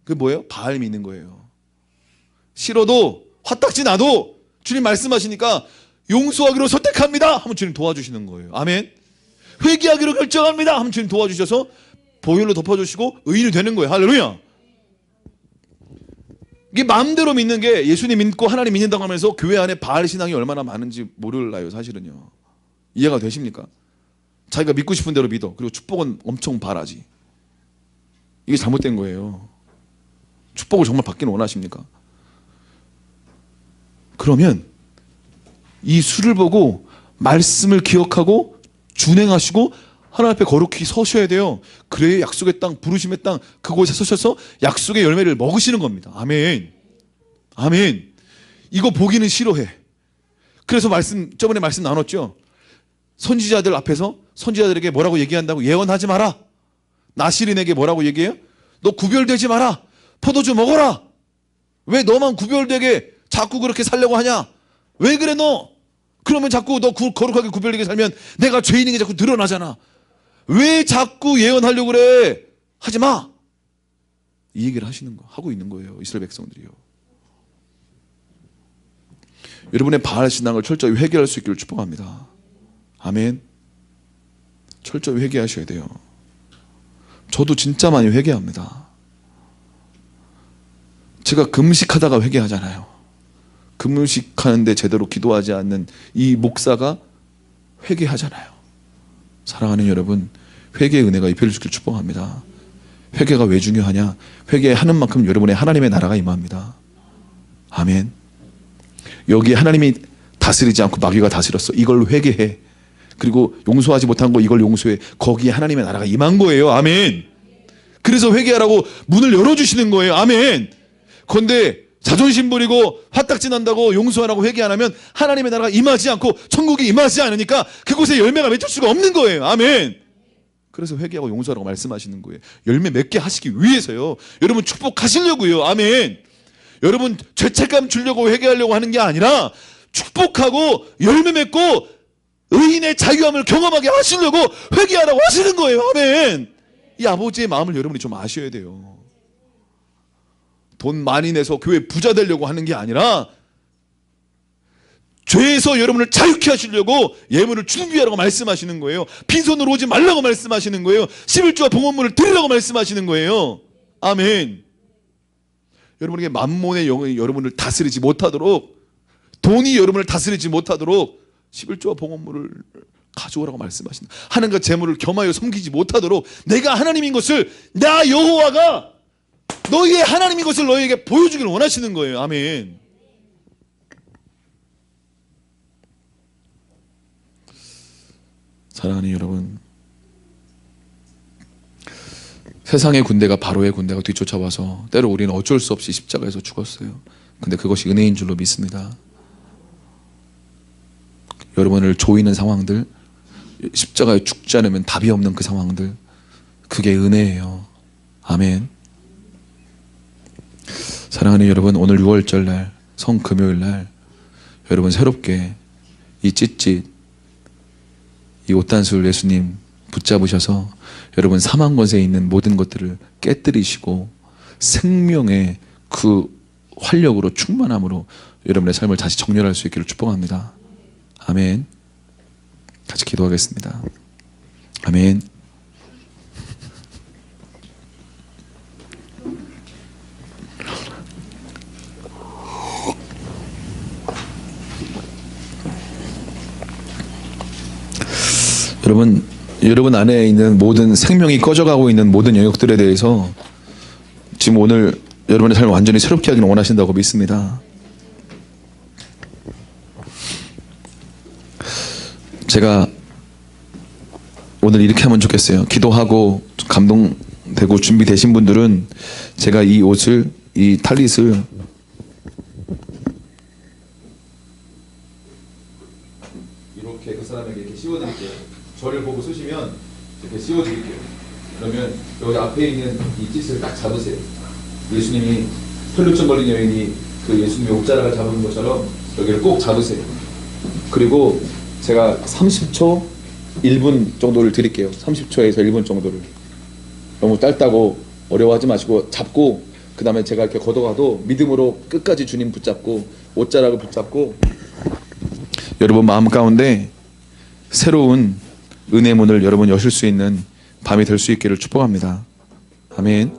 그게 뭐예요? 바알 믿는 거예요. 싫어도 화딱지 나도 주님 말씀하시니까 용서하기로 선택합니다 하면 주님 도와주시는 거예요. 아멘. 회개하기로 결정합니다 하면 주님 도와주셔서 보혈로 덮어주시고 의인이 되는 거예요. 할렐루야. 이게 마음대로 믿는 게 예수님 믿고 하나님 믿는다고 하면서 교회 안에 바알 신앙이 얼마나 많은지 몰라요 사실은요. 이해가 되십니까? 자기가 믿고 싶은 대로 믿어. 그리고 축복은 엄청 바라지. 이게 잘못된 거예요. 축복을 정말 받기는 원하십니까? 그러면 이 수를 보고 말씀을 기억하고 준행하시고 하나님 앞에 거룩히 서셔야 돼요. 그래야 약속의 땅, 부르심의 땅 그곳에 서셔서 약속의 열매를 먹으시는 겁니다. 아멘. 아멘. 이거 보기는 싫어해. 그래서 저번에 말씀 나눴죠. 선지자들 앞에서 선지자들에게 뭐라고 얘기한다고? 예언하지 마라. 나시린에게 뭐라고 얘기해요? 너 구별되지 마라. 포도주 먹어라. 왜 너만 구별되게 자꾸 그렇게 살려고 하냐? 왜 그래 너? 그러면 자꾸 너 거룩하게 구별되게 살면 내가 죄인인 게 자꾸 드러나잖아. 왜 자꾸 예언하려고 그래? 하지 마. 이 얘기를 하고 있는 거예요. 이스라엘 백성들이요. 여러분의 바알 신앙을 철저히 회개할 수 있기를 축복합니다. 아멘. 철저히 회개하셔야 돼요. 저도 진짜 많이 회개합니다. 제가 금식하다가 회개하잖아요. 금식하는데 제대로 기도하지 않는 이 목사가 회개하잖아요. 사랑하는 여러분, 회개의 은혜가 입혀질 수 있기를 축복합니다. 회개가 왜 중요하냐? 회개하는 만큼 여러분의 하나님의 나라가 임합니다. 아멘. 여기에 하나님이 다스리지 않고 마귀가 다스렸어. 이걸 회개해. 그리고 용서하지 못한 거 이걸 용서해. 거기에 하나님의 나라가 임한 거예요. 아멘. 그래서 회개하라고 문을 열어주시는 거예요. 아멘. 그런데 자존심 부리고 화딱지 난다고 용서하라고 회개 안 하면 하나님의 나라가 임하지 않고 천국이 임하지 않으니까 그곳에 열매가 맺힐 수가 없는 거예요. 아멘. 그래서 회개하고 용서하라고 말씀하시는 거예요. 열매 맺게 하시기 위해서요. 여러분 축복하시려고요. 아멘. 여러분 죄책감 주려고 회개하려고 하는 게 아니라 축복하고 열매 맺고 의인의 자유함을 경험하게 하시려고 회개하라고 하시는 거예요. 아멘. 이 아버지의 마음을 여러분이 좀 아셔야 돼요. 돈 많이 내서 교회 부자 되려고 하는 게 아니라 죄에서 여러분을 자유케 하시려고 예물을 준비하라고 말씀하시는 거예요. 빈손으로 오지 말라고 말씀하시는 거예요. 11조와 봉헌물을 드리라고 말씀하시는 거예요. 아멘. 여러분에게 만몬의 영이 여러분을 다스리지 못하도록, 돈이 여러분을 다스리지 못하도록 11조와 봉헌물을 가져오라고 말씀하신다. 하나님과 재물을 겸하여 섬기지 못하도록 내가 하나님인 것을, 나 여호와가 너희의 하나님인 것을 너희에게 보여주기를 원하시는 거예요. 아멘. 사랑하는 여러분, 세상의 군대가 바로의 군대가 뒤쫓아와서 때로 우리는 어쩔 수 없이 십자가에서 죽었어요. 근데 그것이 은혜인 줄로 믿습니다. 여러분을 조이는 상황들, 십자가에 죽지 않으면 답이 없는 그 상황들, 그게 은혜예요. 아멘. 사랑하는 여러분, 오늘 6월절 날, 성금요일 날 여러분 새롭게 이 찢찢, 이 옷단술 예수님 붙잡으셔서 여러분 사망 권세에 있는 모든 것들을 깨뜨리시고 생명의 그 활력으로 충만함으로 여러분의 삶을 다시 정렬할 수 있기를 축복합니다. 아멘. 같이 기도하겠습니다. 아멘. 여러분 안에 있는 모든 생명이 꺼져가고 있는 모든 영역들에 대해서 지금 오늘 여러분의 삶을 완전히 새롭게 하기를 원하신다고 믿습니다. 제가 오늘 이렇게 하면 좋겠어요. 기도하고 감동되고 준비되신 분들은 제가 이 옷을, 이 탈릿을 이렇게 그 사람에게 이렇게 씌워드릴게요. 저를 보고 쓰시면 이렇게 씌워드릴게요. 그러면 여기 앞에 있는 이 찢을 딱 잡으세요. 예수님이 혈루증 걸린 여인이 그 예수님의 옷자락을 잡은 것처럼 여기를 꼭 잡으세요. 그리고 제가 30초, 1분 정도를 드릴게요. 30초에서 1분 정도를. 너무 짧다고 어려워하지 마시고 잡고, 그 다음에 제가 이렇게 걷어가도 믿음으로 끝까지 주님 붙잡고 옷자락을 붙잡고 여러분 마음 가운데 새로운 은혜 문을 여러분 여실 수 있는 밤이 될 수 있기를 축복합니다. 아멘.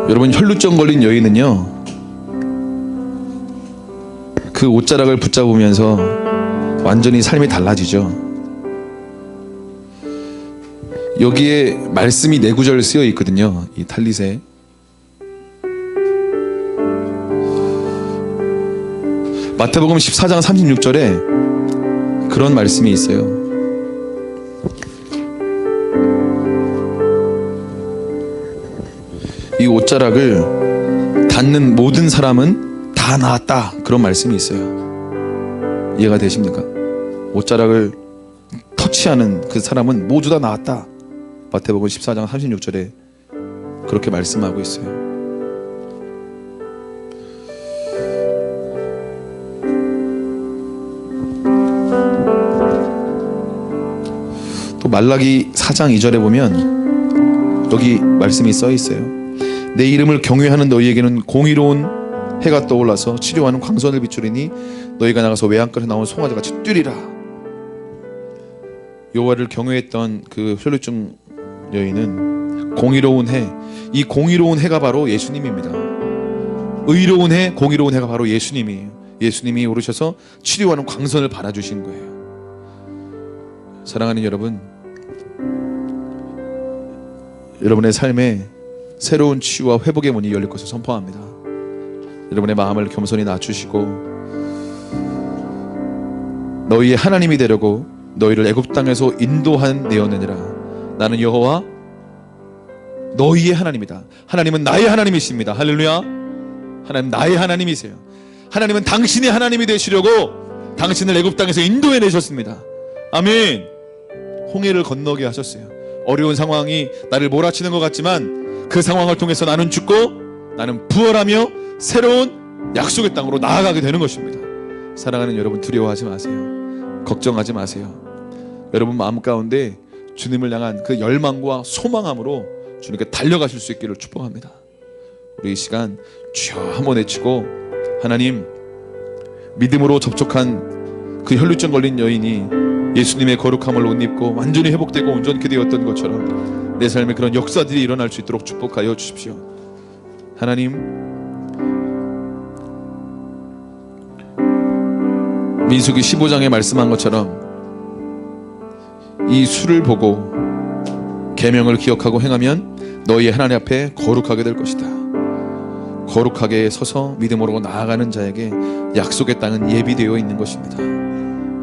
여러분 혈루증 걸린 여인은요, 그 옷자락을 붙잡으면서 완전히 삶이 달라지죠. 여기에 말씀이 4구절 쓰여 있거든요. 이 탈릿에. 마태복음 14장 36절에 그런 말씀이 있어요. 이 옷자락을 닿는 모든 사람은 다 나았다, 그런 말씀이 있어요. 이해가 되십니까? 옷자락을 터치하는 그 사람은 모두 다 나았다. 마태복음 14장 36절에 그렇게 말씀하고 있어요. 또 말라기 4장 2절에 보면 여기 말씀이 써 있어요. 내 이름을 경외하는 너희에게는 공의로운 해가 떠올라서 치료하는 광선을 비추리니 너희가 나가서 외양간에 나온 송아지같이 뛰리라. 여호와를 경외했던 그 혈루증 여인은 공의로운 해, 이 공의로운 해가 바로 예수님입니다. 의로운 해, 공의로운 해가 바로 예수님이에요. 예수님이 오르셔서 치료하는 광선을 발아주신 거예요. 사랑하는 여러분, 여러분의 삶에 새로운 치유와 회복의 문이 열릴 것을 선포합니다. 여러분의 마음을 겸손히 낮추시고 너희의 하나님이 되려고 너희를 애굽 땅에서 인도한 내었느니라. 나는 여호와 너희의 하나님이다. 하나님은 나의 하나님이십니다. 할렐루야. 하나님 나의 하나님이세요. 하나님은 당신의 하나님이 되시려고 당신을 애굽 땅에서 인도해 내셨습니다. 아멘. 홍해를 건너게 하셨어요. 어려운 상황이 나를 몰아치는 것 같지만 그 상황을 통해서 나는 죽고 나는 부활하며 새로운 약속의 땅으로 나아가게 되는 것입니다. 사랑하는 여러분, 두려워하지 마세요. 걱정하지 마세요. 여러분 마음 가운데 주님을 향한 그 열망과 소망함으로 주님께 달려가실 수 있기를 축복합니다. 우리 이 시간 주여 한번 외치고, 하나님, 믿음으로 접촉한 그 혈루증 걸린 여인이 예수님의 거룩함을 옷 입고 완전히 회복되고 온전케 되었던 것처럼 내 삶에 그런 역사들이 일어날 수 있도록 축복하여 주십시오. 하나님, 민수기 15장에 말씀한 것처럼 이 수를 보고 계명을 기억하고 행하면 너희의 하나님 앞에 거룩하게 될 것이다. 거룩하게 서서 믿음으로 나아가는 자에게 약속의 땅은 예비되어 있는 것입니다.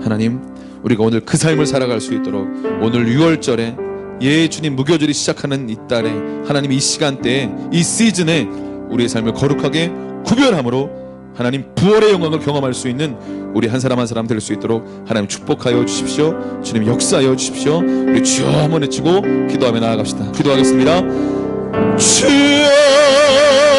하나님, 우리가 오늘 그 삶을 살아갈 수 있도록 오늘 6월절에 예 주님 무교절이 시작하는 이 달에 하나님 이 시간대에 이 시즌에 우리의 삶을 거룩하게 구별함으로 하나님 부활의 영광을 경험할 수 있는 우리 한 사람 한 사람 될 수 있도록 하나님 축복하여 주십시오. 주님 역사하여 주십시오. 우리 주여 한번 외치고 기도하며 나아갑시다. 기도하겠습니다. 주여